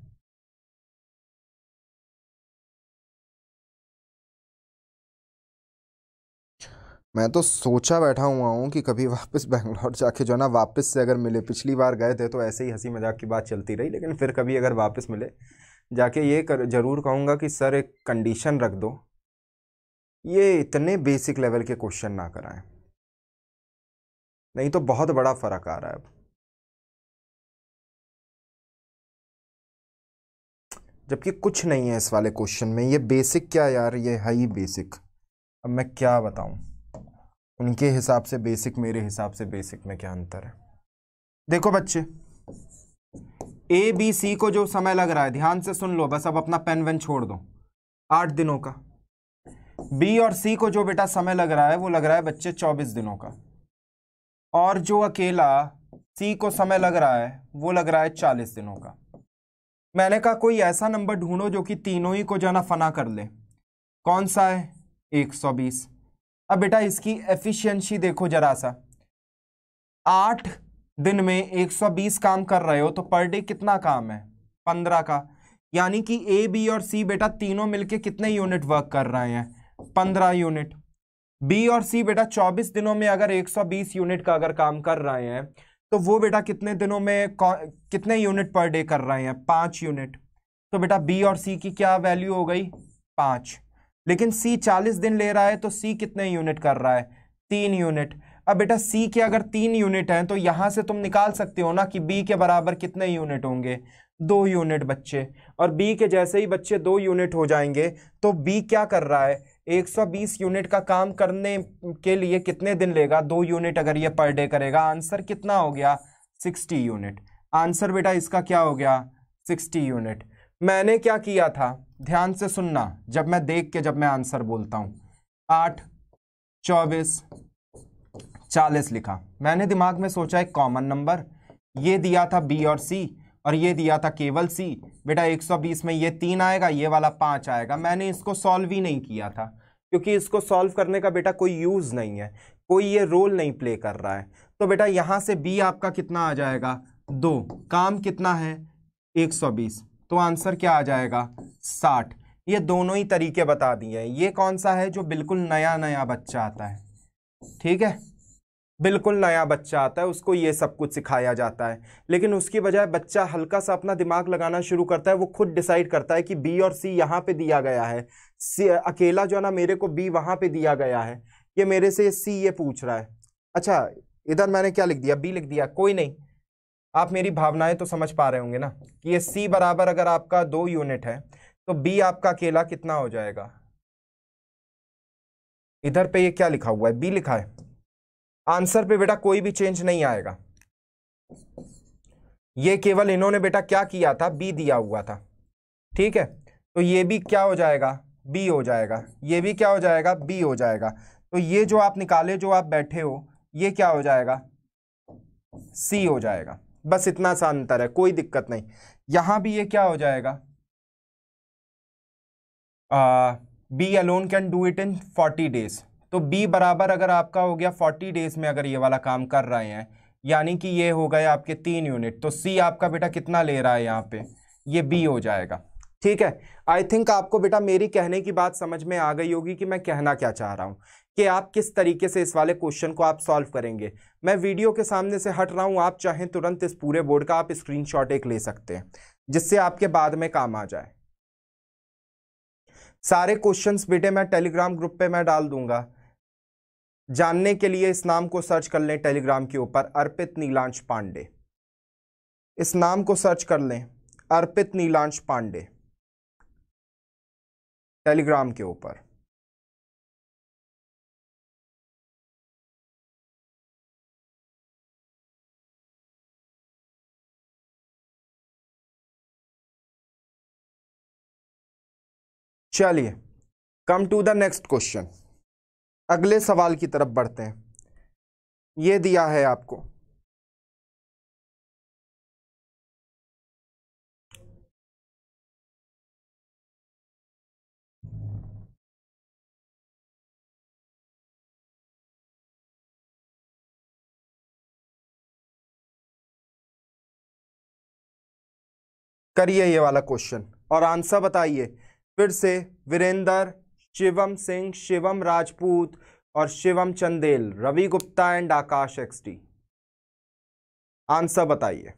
मैं तो सोचा बैठा हुआ हूँ कि कभी वापस बेंगलोर जाके जो ना वापस से अगर मिले। पिछली बार गए थे तो ऐसे ही हंसी मजाक की बात चलती रही, लेकिन फिर कभी अगर वापस मिले जाके ये जरूर कहूँगा कि सर एक कंडीशन रख दो, ये इतने बेसिक लेवल के क्वेश्चन ना कराएं, नहीं तो बहुत बड़ा फर्क आ रहा है अब। जबकि कुछ नहीं है इस वाले क्वेश्चन में, ये बेसिक क्या यार, ये है ही बेसिक। अब मैं क्या बताऊं, उनके हिसाब से बेसिक, मेरे हिसाब से बेसिक में क्या अंतर है। देखो बच्चे, ABC को जो समय लग रहा है, ध्यान से सुन लो बस, अब अपना पेन वेन छोड़ दो, 8 दिनों का। B और C को जो बेटा समय लग रहा है वो लग रहा है बच्चे 24 दिनों का, और जो अकेला C को समय लग रहा है वो लग रहा है 40 दिनों का। मैंने कहा कोई ऐसा नंबर ढूंढो जो कि तीनों ही को जो ना फना कर ले। कौन सा है? 120। अब बेटा इसकी एफिशिएंसी देखो जरा सा, 8 दिन में 120 काम कर रहे हो तो पर डे कितना काम है? 15 का। यानी कि A, B और C बेटा तीनों मिलके कितने यूनिट वर्क कर रहे हैं? 15 यूनिट। B और C बेटा 24 दिनों में अगर 120 यूनिट का अगर काम कर रहे हैं तो वो बेटा कितने दिनों में कितने यूनिट पर डे कर रहे हैं? 5 यूनिट। तो बेटा B और C की क्या वैल्यू हो गई? 5। लेकिन C 40 दिन ले रहा है तो C कितने यूनिट कर रहा है? 3 यूनिट। अब बेटा C के अगर 3 यूनिट हैं तो यहां से तुम निकाल सकते हो ना कि B के बराबर कितने यूनिट होंगे? 2 यूनिट बच्चे। और B के जैसे ही बच्चे 2 यूनिट हो जाएंगे तो B क्या कर रहा है? 120 यूनिट का काम करने के लिए कितने दिन लेगा? 2 यूनिट अगर ये पर डे करेगा। आंसर कितना हो गया? 60 यूनिट। आंसर बेटा इसका क्या हो गया? 60 यूनिट। मैंने क्या किया था, ध्यान से सुनना, जब मैं आंसर बोलता हूं, 8 24, 40 लिखा। मैंने दिमाग में सोचा एक कॉमन नंबर, ये दिया था बी और सी और ये दिया था केवल सी। बेटा 120 में ये 3 आएगा, ये वाला 5 आएगा। मैंने इसको सॉल्व ही नहीं किया था क्योंकि इसको सॉल्व करने का बेटा कोई यूज नहीं है, कोई ये रोल नहीं प्ले कर रहा है। तो बेटा यहां से बी आपका कितना आ जाएगा 2, काम कितना है 120, तो आंसर क्या आ जाएगा 60। ये दोनों ही तरीके बता दिए हैं। ये कौन सा है जो बिल्कुल नया नया बच्चा आता है, ठीक है, बिल्कुल नया बच्चा आता है, उसको ये सब कुछ सिखाया जाता है। लेकिन उसकी बजाय बच्चा हल्का सा अपना दिमाग लगाना शुरू करता है, वो खुद डिसाइड करता है कि बी और सी यहाँ पे दिया गया है, सी अकेला जो है ना, मेरे को बी वहां पे दिया गया है, ये मेरे से सी ये पूछ रहा है। अच्छा इधर मैंने क्या लिख दिया, बी लिख दिया, कोई नहीं, आप मेरी भावनाएं तो समझ पा रहे होंगे ना कि ये सी बराबर अगर आपका 2 यूनिट है तो बी आपका अकेला कितना हो जाएगा। इधर पे ये क्या लिखा हुआ है, बी लिखा है। आंसर पे बेटा कोई भी चेंज नहीं आएगा। ये केवल इन्होंने बेटा क्या किया था, बी दिया हुआ था, ठीक है, तो ये भी क्या हो जाएगा, बी हो जाएगा, ये भी क्या हो जाएगा, बी हो जाएगा। तो ये जो आप निकाले, जो आप बैठे हो, ये क्या हो जाएगा, सी हो जाएगा। बस इतना सा अंतर है, कोई दिक्कत नहीं। यहां भी ये क्या हो जाएगा, B alone can do it in 40 days. तो बी बराबर अगर आपका हो गया 40 डेज में अगर ये वाला काम कर रहे हैं, यानी कि ये हो गए आपके 3 यूनिट, तो सी आपका बेटा कितना ले रहा है यहाँ पे, ये बी हो जाएगा, ठीक है। आई थिंक आपको बेटा मेरी कहने की बात समझ में आ गई होगी कि मैं कहना क्या चाह रहा हूँ, कि आप किस तरीके से इस वाले क्वेश्चन को आप सॉल्व करेंगे। मैं वीडियो के सामने से हट रहा हूँ, आप चाहें तुरंत इस पूरे बोर्ड का आप स्क्रीनशॉट एक ले सकते हैं, जिससे आपके बाद में काम आ जाए। सारे क्वेश्चंस बेटे मैं टेलीग्राम ग्रुप पे मैं डाल दूंगा। जानने के लिए इस नाम को सर्च कर लें टेलीग्राम के ऊपर, अर्पित नीलांश पांडे, इस नाम को सर्च कर लें, अर्पित नीलांश पांडे, टेलीग्राम के ऊपर। चलिए come to the next question, अगले सवाल की तरफ बढ़ते हैं। ये दिया है आपको, करिए ये वाला क्वेश्चन और आंसर बताइए। फिर से वीरेंद्र, शिवम सिंह, शिवम राजपूत और शिवम चंदेल, रवि गुप्ता एंड आकाश एक्सटी, आंसर बताइए।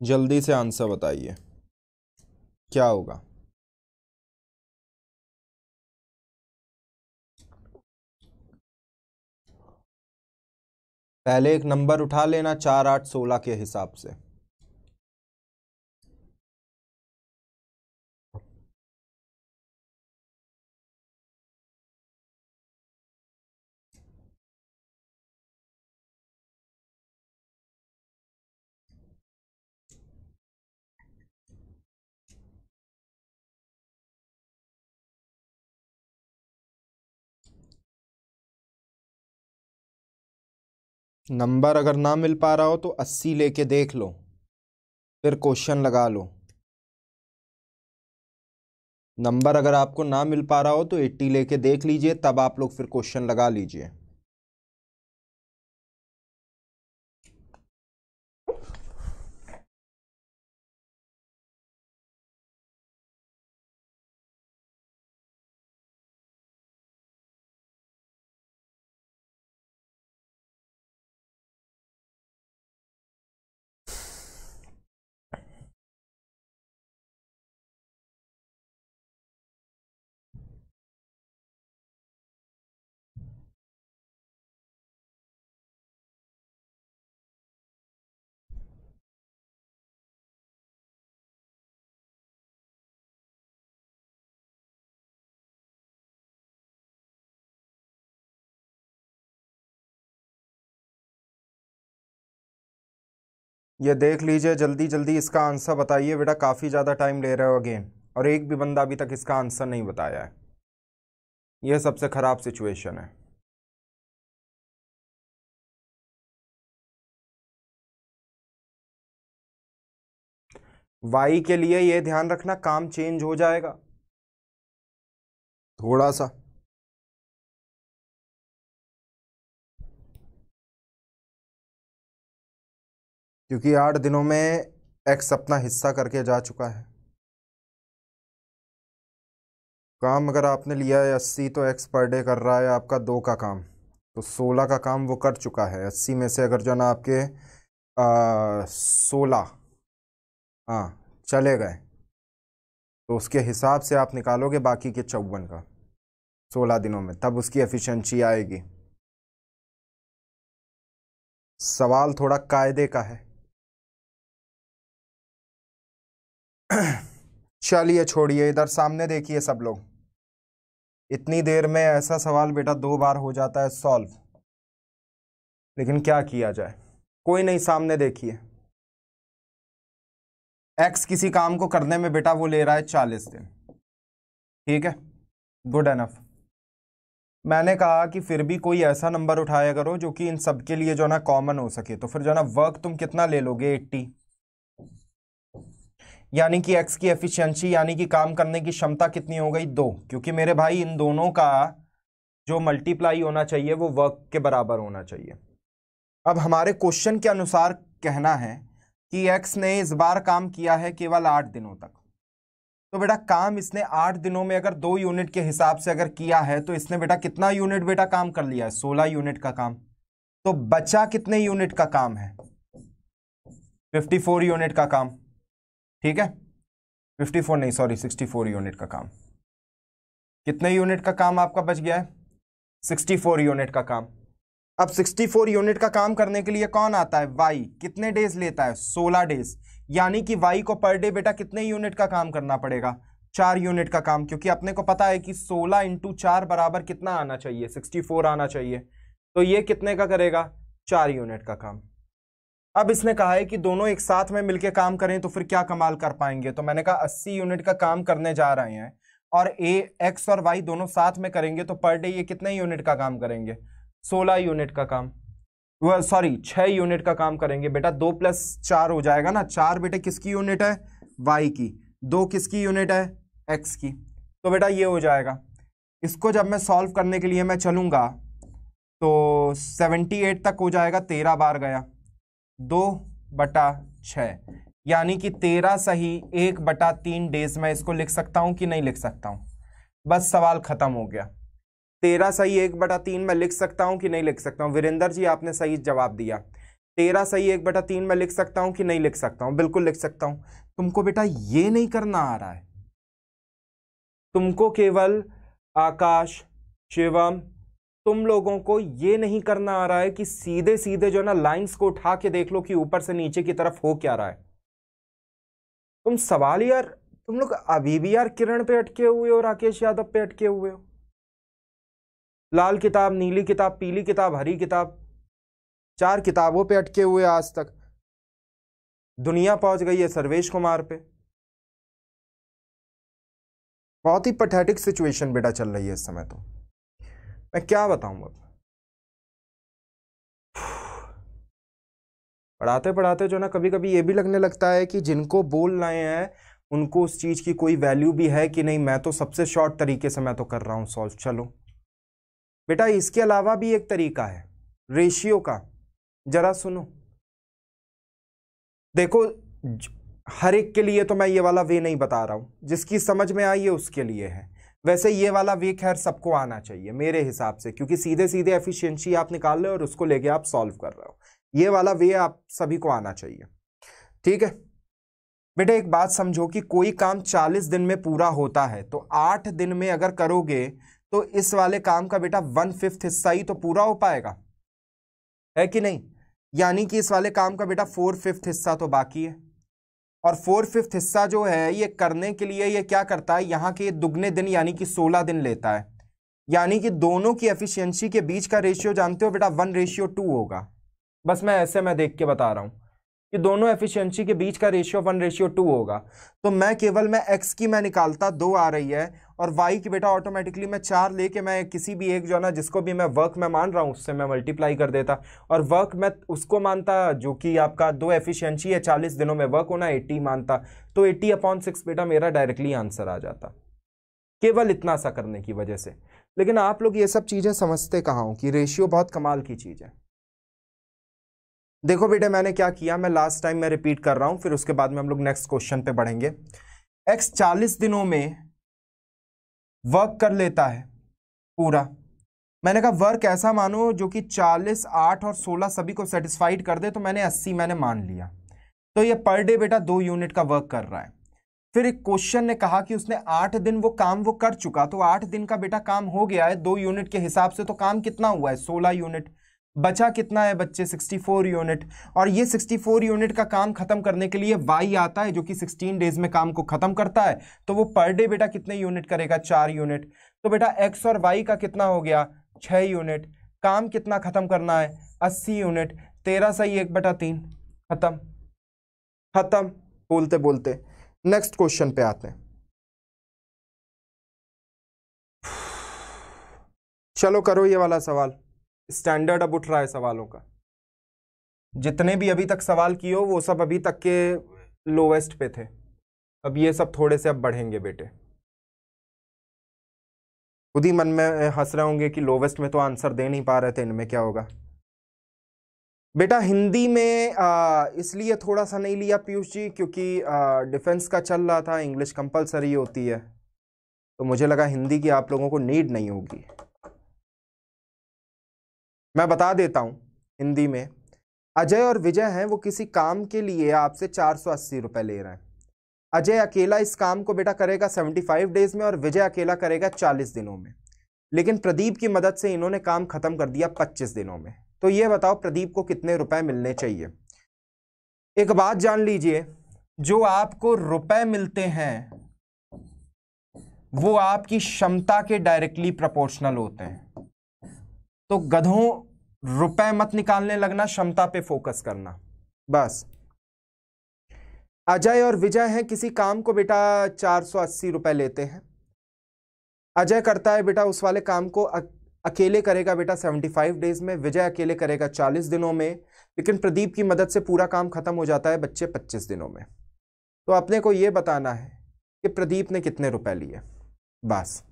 जल्दी से आंसर बताइए क्या होगा। पहले एक नंबर उठा लेना 4, 8, 16 के हिसाब से। नंबर अगर ना मिल पा रहा हो तो 80 लेके देख लो, फिर क्वेश्चन लगा लो। नंबर अगर आपको ना मिल पा रहा हो तो 80 लेके देख लीजिए, तब आप लोग फिर क्वेश्चन लगा लीजिए। ये देख लीजिए, जल्दी जल्दी इसका आंसर बताइए बेटा, काफ़ी ज़्यादा टाइम ले रहे हो अगेन, और एक भी बंदा अभी तक इसका आंसर नहीं बताया है। ये सबसे ख़राब सिचुएशन है। वाई के लिए ये ध्यान रखना, काम चेंज हो जाएगा थोड़ा सा। क्योंकि 8 दिनों में एक्स अपना हिस्सा करके जा चुका है। काम अगर आपने लिया है 80, तो एक्स पर डे कर रहा है आपका 2 का काम, तो 16 का काम वो कर चुका है। 80 में से अगर जो ना आपके 16 हाँ चले गए, तो उसके हिसाब से आप निकालोगे बाकी के 54 का 16 दिनों में, तब उसकी एफिशिएंसी आएगी। सवाल थोड़ा कायदे का है। चलिए छोड़िए, इधर सामने देखिए सब लोग। इतनी देर में ऐसा सवाल बेटा 2 बार हो जाता है सॉल्व, लेकिन क्या किया जाए, कोई नहीं। सामने देखिए, एक्स किसी काम को करने में बेटा वो ले रहा है 40 दिन, ठीक है, गुड एनफ। मैंने कहा कि फिर भी कोई ऐसा नंबर उठाया करो जो कि इन सब के लिए जो ना कॉमन हो सके। तो फिर जो ना वर्क तुम कितना ले लोगे, 80, यानी कि एक्स की एफिशिएंसी यानी कि काम करने की क्षमता कितनी हो गई, 2, क्योंकि मेरे भाई इन दोनों का जो मल्टीप्लाई होना चाहिए वो वर्क के बराबर होना चाहिए। अब हमारे क्वेश्चन के अनुसार कहना है कि एक्स ने इस बार काम किया है केवल 8 दिनों तक, तो बेटा काम इसने 8 दिनों में अगर 2 यूनिट के हिसाब से अगर किया है, तो इसने बेटा कितना यूनिट बेटा काम कर लिया है, 16 यूनिट का काम। तो बचा कितने यूनिट का काम है, 54 यूनिट का काम, ठीक है, 54 नहीं सॉरी 64 यूनिट का काम। कितने यूनिट का काम आपका बच गया है, 64 यूनिट का काम। अब 64 यूनिट का काम करने के लिए कौन आता है, वाई। कितने डेज लेता है, 16 डेज, यानी कि वाई को पर डे बेटा कितने यूनिट का काम करना पड़ेगा, 4 यूनिट का काम, क्योंकि अपने को पता है कि 16 इंटू 4 बराबर कितना आना चाहिए, 64 आना चाहिए। तो ये कितने का करेगा, 4 यूनिट का काम। अब इसने कहा है कि दोनों एक साथ में मिलकर काम करें तो फिर क्या कमाल कर पाएंगे, तो मैंने कहा 80 यूनिट का काम करने जा रहे हैं, और एक्स और वाई दोनों साथ में करेंगे, तो पर डे ये कितने यूनिट का काम करेंगे, 16 यूनिट का काम, सॉरी 6 यूनिट का काम करेंगे। बेटा 2 + 4 हो जाएगा ना, 4 बेटे किसकी यूनिट है, वाई की, 2 किसकी यूनिट है, एक्स की। तो बेटा ये हो जाएगा। इसको जब मैं सॉल्व करने के लिए मैं चलूंगा तो 78 तक हो जाएगा, 13 बार गया, 2/6, यानी कि 13 सही 1/3 डेज में इसको लिख सकता हूं कि नहीं लिख सकता हूं, बस सवाल खत्म हो गया। 13 सही 1/3 में लिख सकता हूं कि नहीं लिख सकता हूं, वीरेंद्र जी आपने सही जवाब दिया। 13 सही 1/3 में लिख सकता हूं कि नहीं लिख सकता हूं, बिल्कुल लिख सकता हूं। तुमको बेटा ये नहीं करना आ रहा है, तुमको केवल आकाश, शिवम, तुम लोगों को ये नहीं करना आ रहा है कि सीधे सीधे जो ना लाइंस को उठा के देख लो कि ऊपर से नीचे की तरफ हो क्या रहा है। तुम सवाल यार, तुम लोग अभी भी यार किरण पे अटके हुए हो, राकेश यादव पे अटके हुए हो। लाल किताब, नीली किताब, पीली किताब, हरी किताब, 4 किताबों पे अटके हुए आज तक। दुनिया पहुंच गई है सर्वेश कुमार पे। बहुत ही पैथेटिक सिचुएशन बेटा चल रही है इस समय, तो मैं क्या बताऊं। अब पढ़ाते पढ़ाते जो ना कभी कभी ये भी लगने लगता है कि जिनको बोल रहे हैं उनको उस चीज की कोई वैल्यू भी है कि नहीं। मैं तो सबसे शॉर्ट तरीके से मैं तो कर रहा हूं सॉल्व। चलो बेटा इसके अलावा भी एक तरीका है रेशियो का, जरा सुनो। देखो हर एक के लिए तो मैं ये वाला वे नहीं बता रहा हूं, जिसकी समझ में आई है उसके लिए है। वैसे ये वाला वे खैर सबको आना चाहिए मेरे हिसाब से, क्योंकि सीधे सीधे एफिशिएंसी आप निकाल रहे हो और उसको लेके आप सॉल्व कर रहे हो। ये वाला वे आप सभी को आना चाहिए, ठीक है बेटा। एक बात समझो कि कोई काम 40 दिन में पूरा होता है, तो 8 दिन में अगर करोगे तो इस वाले काम का बेटा 1/5 हिस्सा ही तो पूरा हो पाएगा, है कि नहीं। यानी कि इस वाले काम का बेटा 4/5 हिस्सा तो बाकी है, और 4/5 हिस्सा जो है ये करने के लिए ये क्या करता है, यहाँ के दुगने दिन यानी कि 16 दिन लेता है। यानी कि दोनों की एफिशिएंसी के बीच का रेशियो जानते हो बेटा 1:2 होगा। बस मैं ऐसे मैं देख के बता रहा हूं कि दोनों एफिशिएंसी के बीच का रेशियो 1:2 होगा। तो मैं केवल x की मैं निकालता 2 आ रही है, और y की बेटा ऑटोमेटिकली मैं 4 लेके मैं किसी भी एक जो है ना, जिसको भी मैं वर्क में मान रहा हूँ उससे मैं मल्टीप्लाई कर देता, और वर्क मैं उसको मानता जो कि आपका 2 एफिशिएंसी है, 40 दिनों में वर्क होना 80 मानता, तो 80/6 बेटा मेरा डायरेक्टली आंसर आ जाता, केवल इतना सा करने की वजह से। लेकिन आप लोग ये सब चीजें समझते कहाँ हो कि रेशियो बहुत कमाल की चीज है। देखो बेटे मैंने क्या किया, मैं लास्ट टाइम मैं रिपीट कर रहा हूं, फिर उसके बाद में हम लोग नेक्स्ट क्वेश्चन पे बढ़ेंगे। x 40 दिनों में वर्क कर लेता है पूरा। मैंने कहा वर्क ऐसा मानो जो कि 40, 8 और 16 सभी को सेटिस्फाइड कर दे, तो मैंने 80 मैंने मान लिया। तो ये पर डे बेटा 2 यूनिट का वर्क कर रहा है। फिर एक क्वेश्चन ने कहा कि उसने 8 दिन वो काम वो कर चुका, तो 8 दिन का बेटा काम हो गया है 2 यूनिट के हिसाब से, तो काम कितना हुआ है 16 यूनिट। बचा कितना है बच्चे 64 यूनिट, और ये 64 यूनिट का काम खत्म करने के लिए वाई आता है जो कि 16 डेज में काम को खत्म करता है, तो वो पर डे बेटा कितने यूनिट करेगा 4 यूनिट। तो बेटा एक्स और वाई का कितना हो गया 6 यूनिट, काम कितना खत्म करना है 80 यूनिट, 13 सही 1/3, खत्म खत्म बोलते बोलते नेक्स्ट क्वेश्चन पे आते हैं। चलो करो ये वाला सवाल, स्टैंडर्ड अब उठ रहा है सवालों का। जितने भी अभी तक सवाल किए हो वो सब अभी तक के लोवेस्ट पे थे, अब ये सब थोड़े से अब बढ़ेंगे बेटे। खुद ही मन में हंस रहे होंगे कि लोवेस्ट में तो आंसर दे नहीं पा रहे थे, इनमें क्या होगा। बेटा हिंदी में इसलिए थोड़ा सा नहीं लिया पीयूष जी क्योंकि डिफेंस का चल रहा था, इंग्लिश कंपलसरी होती है, तो मुझे लगा हिंदी की आप लोगों को नीड नहीं होगी। मैं बता देता हूं हिंदी में। अजय और विजय हैं, वो किसी काम के लिए आपसे 480 रुपए ले रहे हैं। अजय अकेला इस काम को बेटा करेगा 75 डेज में, और विजय अकेला करेगा 40 दिनों में, लेकिन प्रदीप की मदद से इन्होंने काम खत्म कर दिया 25 दिनों में। तो ये बताओ प्रदीप को कितने रुपए मिलने चाहिए। एक बात जान लीजिए, जो आपको रुपए मिलते हैं वो आपकी क्षमता के डायरेक्टली प्रोपोर्शनल होते हैं। तो गधों रुपए मत निकालने लगना, क्षमता पे फोकस करना बस। अजय और विजय हैं, किसी काम को बेटा 480 रुपए लेते हैं। अजय करता है बेटा उस वाले काम को अकेले करेगा बेटा 75 डेज में, विजय अकेले करेगा 40 दिनों में, लेकिन प्रदीप की मदद से पूरा काम खत्म हो जाता है बच्चे 25 दिनों में। तो अपने को यह बताना है कि प्रदीप ने कितने रुपए लिए, बस।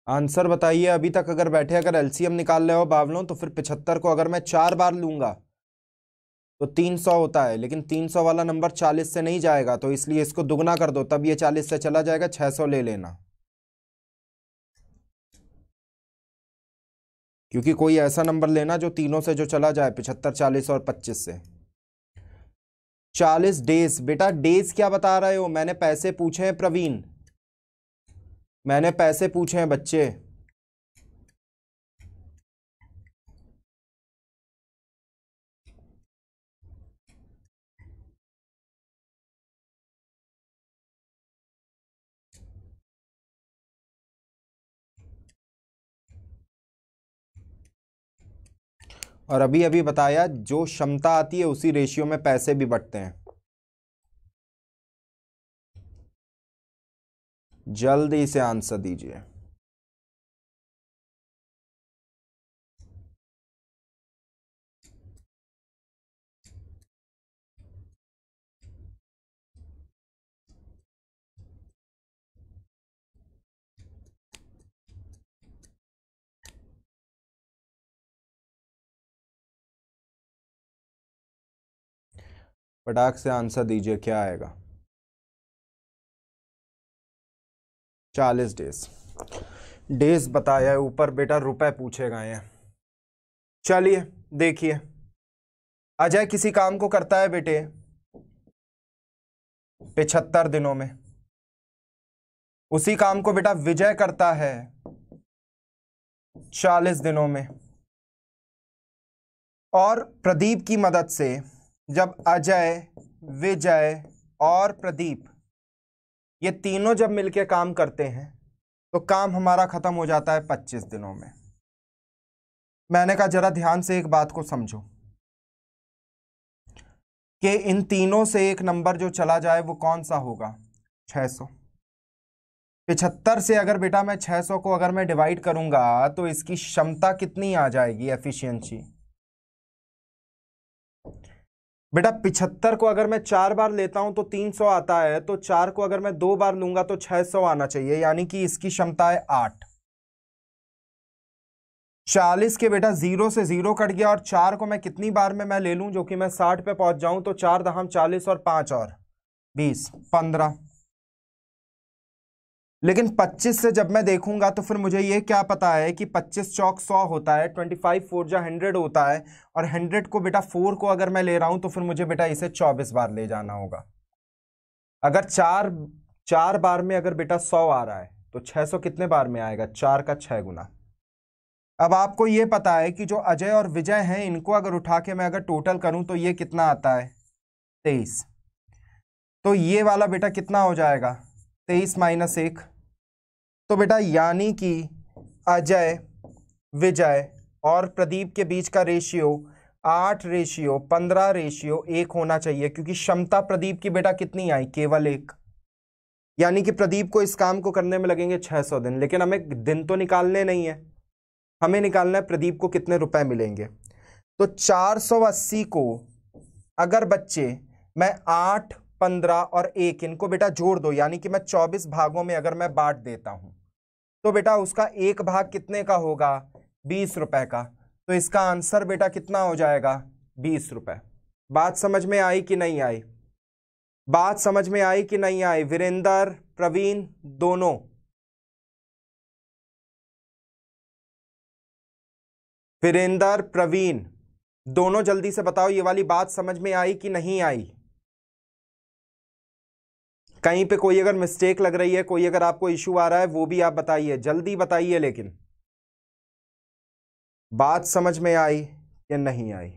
आंसर बताइए अभी तक अगर बैठे, अगर एलसीएम निकाल रहे हो बावलों, तो फिर 75 को अगर मैं 4 बार लूंगा तो 300 होता है, लेकिन 300 वाला नंबर 40 से नहीं जाएगा, तो इसलिए इसको दुगना कर दो, तब ये 40 से चला जाएगा, 600 ले लेना। क्योंकि कोई ऐसा नंबर लेना जो तीनों से जो चला जाए, 75, 40 और 25 से। 40 डेज बेटा, डेज क्या बता रहे हो, मैंने पैसे पूछे हैं प्रवीण, मैंने पैसे पूछे हैं बच्चे। और अभी अभी बताया जो क्षमता आती है उसी रेशियो में पैसे भी बढ़ते हैं। जल्दी से आंसर दीजिए। फटाक से आंसर दीजिए, क्या आएगा? 40 डेज। डेज बताया है ऊपर, बेटा रुपए पूछे गए हैं। चलिए देखिए, अजय किसी काम को करता है बेटे 75 दिनों में, उसी काम को बेटा विजय करता है 40 दिनों में, और प्रदीप की मदद से जब अजय, विजय और प्रदीप ये तीनों जब मिलके काम करते हैं तो काम हमारा खत्म हो जाता है 25 दिनों में। मैंने कहा जरा ध्यान से एक बात को समझो कि इन तीनों से एक नंबर जो चला जाए वो कौन सा होगा? 600। 75 से अगर बेटा मैं 600 को अगर मैं डिवाइड करूंगा तो इसकी क्षमता कितनी आ जाएगी, एफिशिएंसी? बेटा 75 को अगर मैं 4 बार लेता हूं तो 300 आता है, तो 4 को अगर मैं 2 बार लूंगा तो 600 आना चाहिए, यानी कि इसकी क्षमता है 8। 40 के बेटा 0 से 0 कट गया, और 4 को मैं कितनी बार में मैं ले लूं जो कि मैं 60 पे पहुंच जाऊं, तो 4 दहम 40 और 5 और 20, 15। लेकिन 25 से जब मैं देखूंगा तो फिर मुझे ये क्या पता है कि 25 चौक 100 होता है, 25 4 जा 100 होता है, और 100 को बेटा 4 को अगर मैं ले रहा हूं तो फिर मुझे बेटा इसे 24 बार ले जाना होगा। अगर चार बार में अगर बेटा 100 आ रहा है तो 600 कितने बार में आएगा? 4 का 6 गुना। अब आपको ये पता है कि जो अजय और विजय हैं इनको अगर उठा के मैं अगर टोटल करूं तो ये कितना आता है? 23। तो ये वाला बेटा कितना हो जाएगा? 23 माइनस 1। तो बेटा यानी कि अजय, विजय और प्रदीप के बीच का रेशियो 8:15:1 होना चाहिए, क्योंकि क्षमता प्रदीप की बेटा कितनी आई? केवल 1। यानी कि प्रदीप को इस काम को करने में लगेंगे 600 दिन, लेकिन हमें दिन तो निकालने नहीं है, हमें निकालना है प्रदीप को कितने रुपए मिलेंगे। तो 480 को अगर बच्चे मैं 8, 15 और 1 इनको बेटा जोड़ दो, यानी कि मैं 24 भागों में अगर मैं बांट देता हूं तो बेटा उसका एक भाग कितने का होगा? 20 रुपए का। तो इसका आंसर बेटा कितना हो जाएगा? 20 रुपए। बात समझ में आई कि नहीं आई? बात समझ में आई कि नहीं आई? वीरेंद्र, प्रवीण, दोनों? वीरेंद्र, प्रवीण दोनों जल्दी से बताओ, ये वाली बात समझ में आई कि नहीं आई? कहीं पे कोई अगर मिस्टेक लग रही है, कोई अगर आपको इश्यू आ रहा है, वो भी आप बताइए, जल्दी बताइए। लेकिन बात समझ में आई या नहीं आई?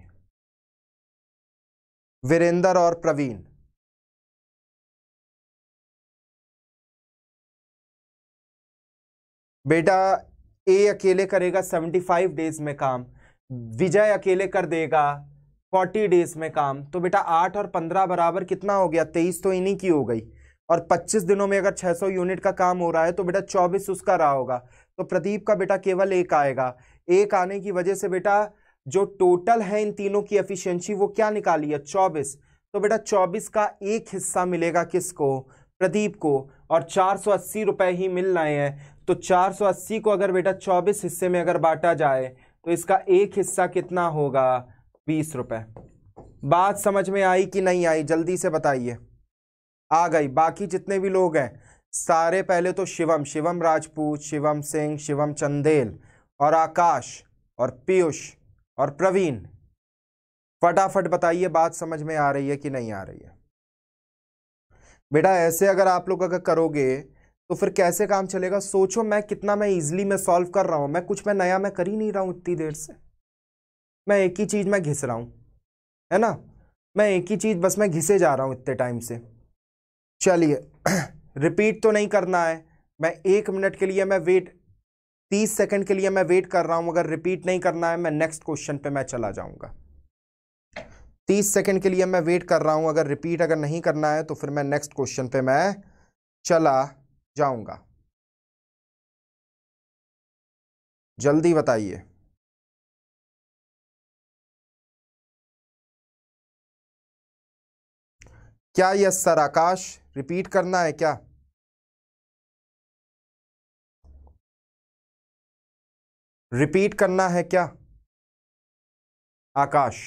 वीरेंद्र और प्रवीण, बेटा ए अकेले करेगा 75 डेज में काम, विजय अकेले कर देगा 40 डेज में काम, तो बेटा 8 और 15 बराबर कितना हो गया? 23 तो इन्हीं की हो गई। और 25 दिनों में अगर 600 यूनिट का काम हो रहा है तो बेटा 24 उसका रहा होगा, तो प्रदीप का बेटा केवल 1 आएगा। 1 आने की वजह से बेटा जो टोटल है इन तीनों की एफिशिएंसी वो क्या निकाली है? 24। तो बेटा 24 का एक हिस्सा मिलेगा किसको? प्रदीप को। और 480 रुपए ही मिल रहे हैं, तो 480 को अगर बेटा 24 हिस्से में अगर बांटा जाए तो इसका एक हिस्सा कितना होगा? 20 रुपए। बात समझ में आई कि नहीं आई? जल्दी से बताइए। आ गई? बाकी जितने भी लोग हैं सारे, पहले तो शिवम राजपूत, शिवम सिंह, शिवम चंदेल और आकाश और पीयूष और प्रवीण, फटाफट बताइए बात समझ में आ रही है कि नहीं आ रही है? बेटा ऐसे अगर आप लोग अगर करोगे तो फिर कैसे काम चलेगा? सोचो मैं कितना मैं इजीली मैं सॉल्व कर रहा हूं, मैं कुछ मैं नया मैं कर ही नहीं रहा हूं इतनी देर से, मैं एक ही चीज मैं घिस रहा हूं, है ना? मैं एक ही चीज बस मैं घिसे जा रहा हूं इतने टाइम से। चलिए रिपीट तो नहीं करना है, मैं 1 मिनट के लिए मैं वेट 30 सेकंड के लिए मैं वेट कर रहा हूं, अगर रिपीट नहीं करना है मैं नेक्स्ट क्वेश्चन पे मैं चला जाऊंगा। 30 सेकंड के लिए मैं वेट कर रहा हूं, अगर रिपीट अगर नहीं करना है तो फिर मैं नेक्स्ट क्वेश्चन पे मैं चला जाऊंगा। जल्दी बताइए। क्या यस सर? आकाश रिपीट करना है क्या? रिपीट करना है क्या आकाश?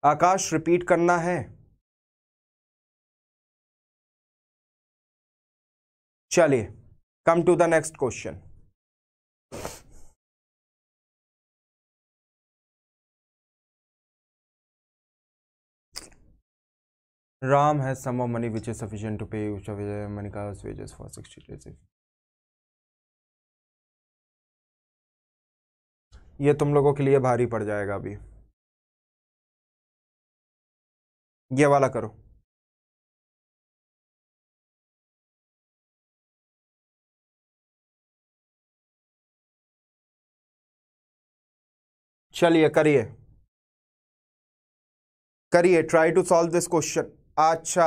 आकाश रिपीट करना है? चलिए come to the next question. Ram has sum of money which is sufficient to pay each of Manika's wages for 60 days. ये तुम लोगों के लिए भारी पड़ जाएगा अभी। ये वाला करो। चलिए करिए करिए, try to solve this question. अच्छा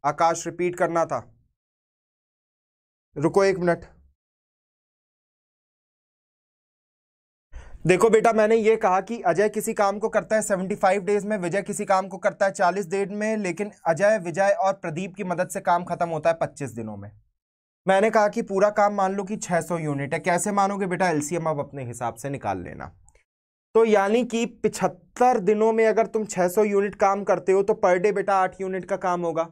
आकाश रिपीट करना था, रुको 1 मिनट। देखो बेटा, मैंने ये कहा कि अजय किसी काम को करता है 75 डेज में, विजय किसी काम को करता है 40 डेज में, लेकिन अजय, विजय और प्रदीप की मदद से काम खत्म होता है 25 दिनों में। मैंने कहा कि पूरा काम मान लो कि 600 यूनिट है। कैसे मानोगे बेटा? एलसीएम अब अपने हिसाब से निकाल लेना। तो यानी कि 75 दिनों में अगर तुम 600 यूनिट काम करते हो तो पर डे बेटा 8 यूनिट का काम होगा।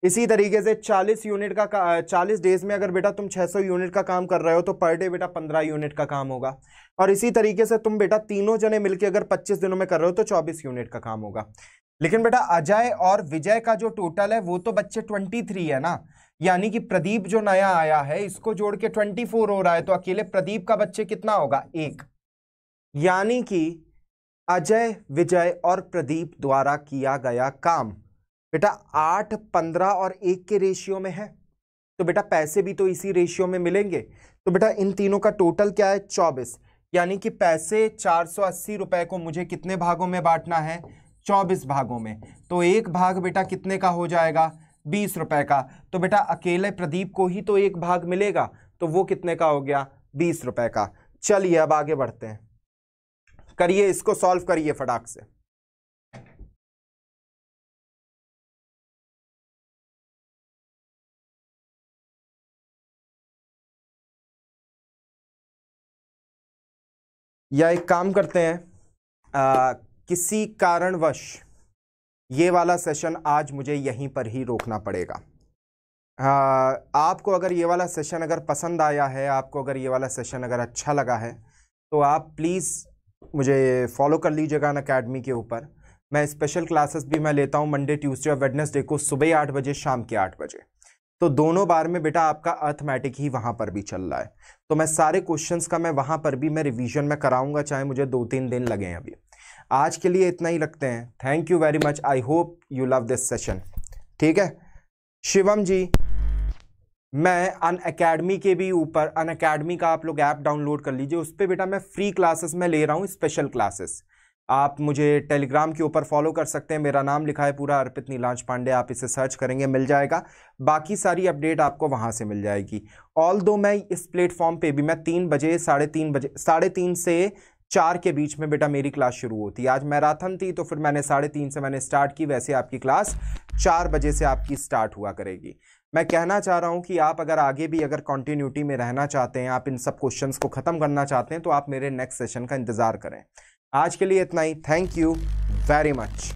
इसी तरीके से 40 डेज में अगर बेटा तुम 600 यूनिट का काम कर रहे हो तो पर डे बेटा 15 यूनिट का काम होगा। और इसी तरीके से तुम बेटा तीनों जने मिलकर अगर 25 दिनों में कर रहे हो तो 24 यूनिट का काम होगा। लेकिन बेटा अजय और विजय का जो टोटल है वो तो बच्चे 23 है ना, यानी कि प्रदीप जो नया आया है इसको जोड़ के 24 हो रहा है, तो अकेले प्रदीप का बच्चे कितना होगा? 1। यानी कि अजय, विजय और प्रदीप द्वारा किया गया काम बेटा 8, 15 और 1 के रेशियो में है, तो बेटा पैसे भी तो इसी रेशियो में मिलेंगे। तो बेटा इन तीनों का टोटल क्या है? 24। यानी कि पैसे 480 रुपए को मुझे कितने भागों में बांटना है? 24 भागों में। तो एक भाग बेटा कितने का हो जाएगा? 20 रुपए का। तो बेटा अकेले प्रदीप को ही तो एक भाग मिलेगा, तो वो कितने का हो गया? 20 रुपए का। चलिए अब आगे बढ़ते हैं, करिए इसको सॉल्व करिए फटाक से। या एक काम करते हैं, किसी कारणवश ये वाला सेशन आज मुझे यहीं पर ही रोकना पड़ेगा। आपको अगर ये वाला सेशन अगर पसंद आया है, आपको अगर ये वाला सेशन अगर अच्छा लगा है तो आप प्लीज़ मुझे फॉलो कर लीजिएगा अनअकैडमी के ऊपर। मैं स्पेशल क्लासेस भी मैं लेता हूँ मंडे, ट्यूसडे और वेडनेसडे को सुबह 8 बजे, शाम के 8 बजे। तो दोनों बार में बेटा आपका अर्थमेटिक ही वहाँ पर भी चल रहा है, तो मैं सारे क्वेश्चंस का मैं वहाँ पर भी मैं रिवीजन में कराऊंगा, चाहे मुझे 2-3 दिन लगें। अभी आज के लिए इतना ही रखते हैं। Thank you very much, I hope you love this session. ठीक है शिवम जी, मैं अनअकैडमी के भी ऊपर, अनअकैडमी का आप लोग ऐप डाउनलोड कर लीजिए, उस पर बेटा मैं फ्री क्लासेस में ले रहा हूँ, स्पेशल क्लासेस। आप मुझे टेलीग्राम के ऊपर फॉलो कर सकते हैं, मेरा नाम लिखा है पूरा अर्पित नीलांश पांडे, आप इसे सर्च करेंगे मिल जाएगा। बाकी सारी अपडेट आपको वहाँ से मिल जाएगी। ऑल्दो मैं इस प्लेटफॉर्म पे भी मैं 3 बजे, 3:30 से 4 के बीच में बेटा मेरी क्लास शुरू होती है। आज मैराथन थी तो फिर मैंने 3:30 से मैंने स्टार्ट की, वैसे आपकी क्लास 4 बजे से आपकी स्टार्ट हुआ करेगी। मैं कहना चाह रहा हूं कि आप अगर आगे भी अगर कंटिन्यूटी में रहना चाहते हैं, आप इन सब क्वेश्चंस को खत्म करना चाहते हैं, तो आप मेरे नेक्स्ट सेशन का इंतजार करें। आज के लिए इतना ही। Thank you very much.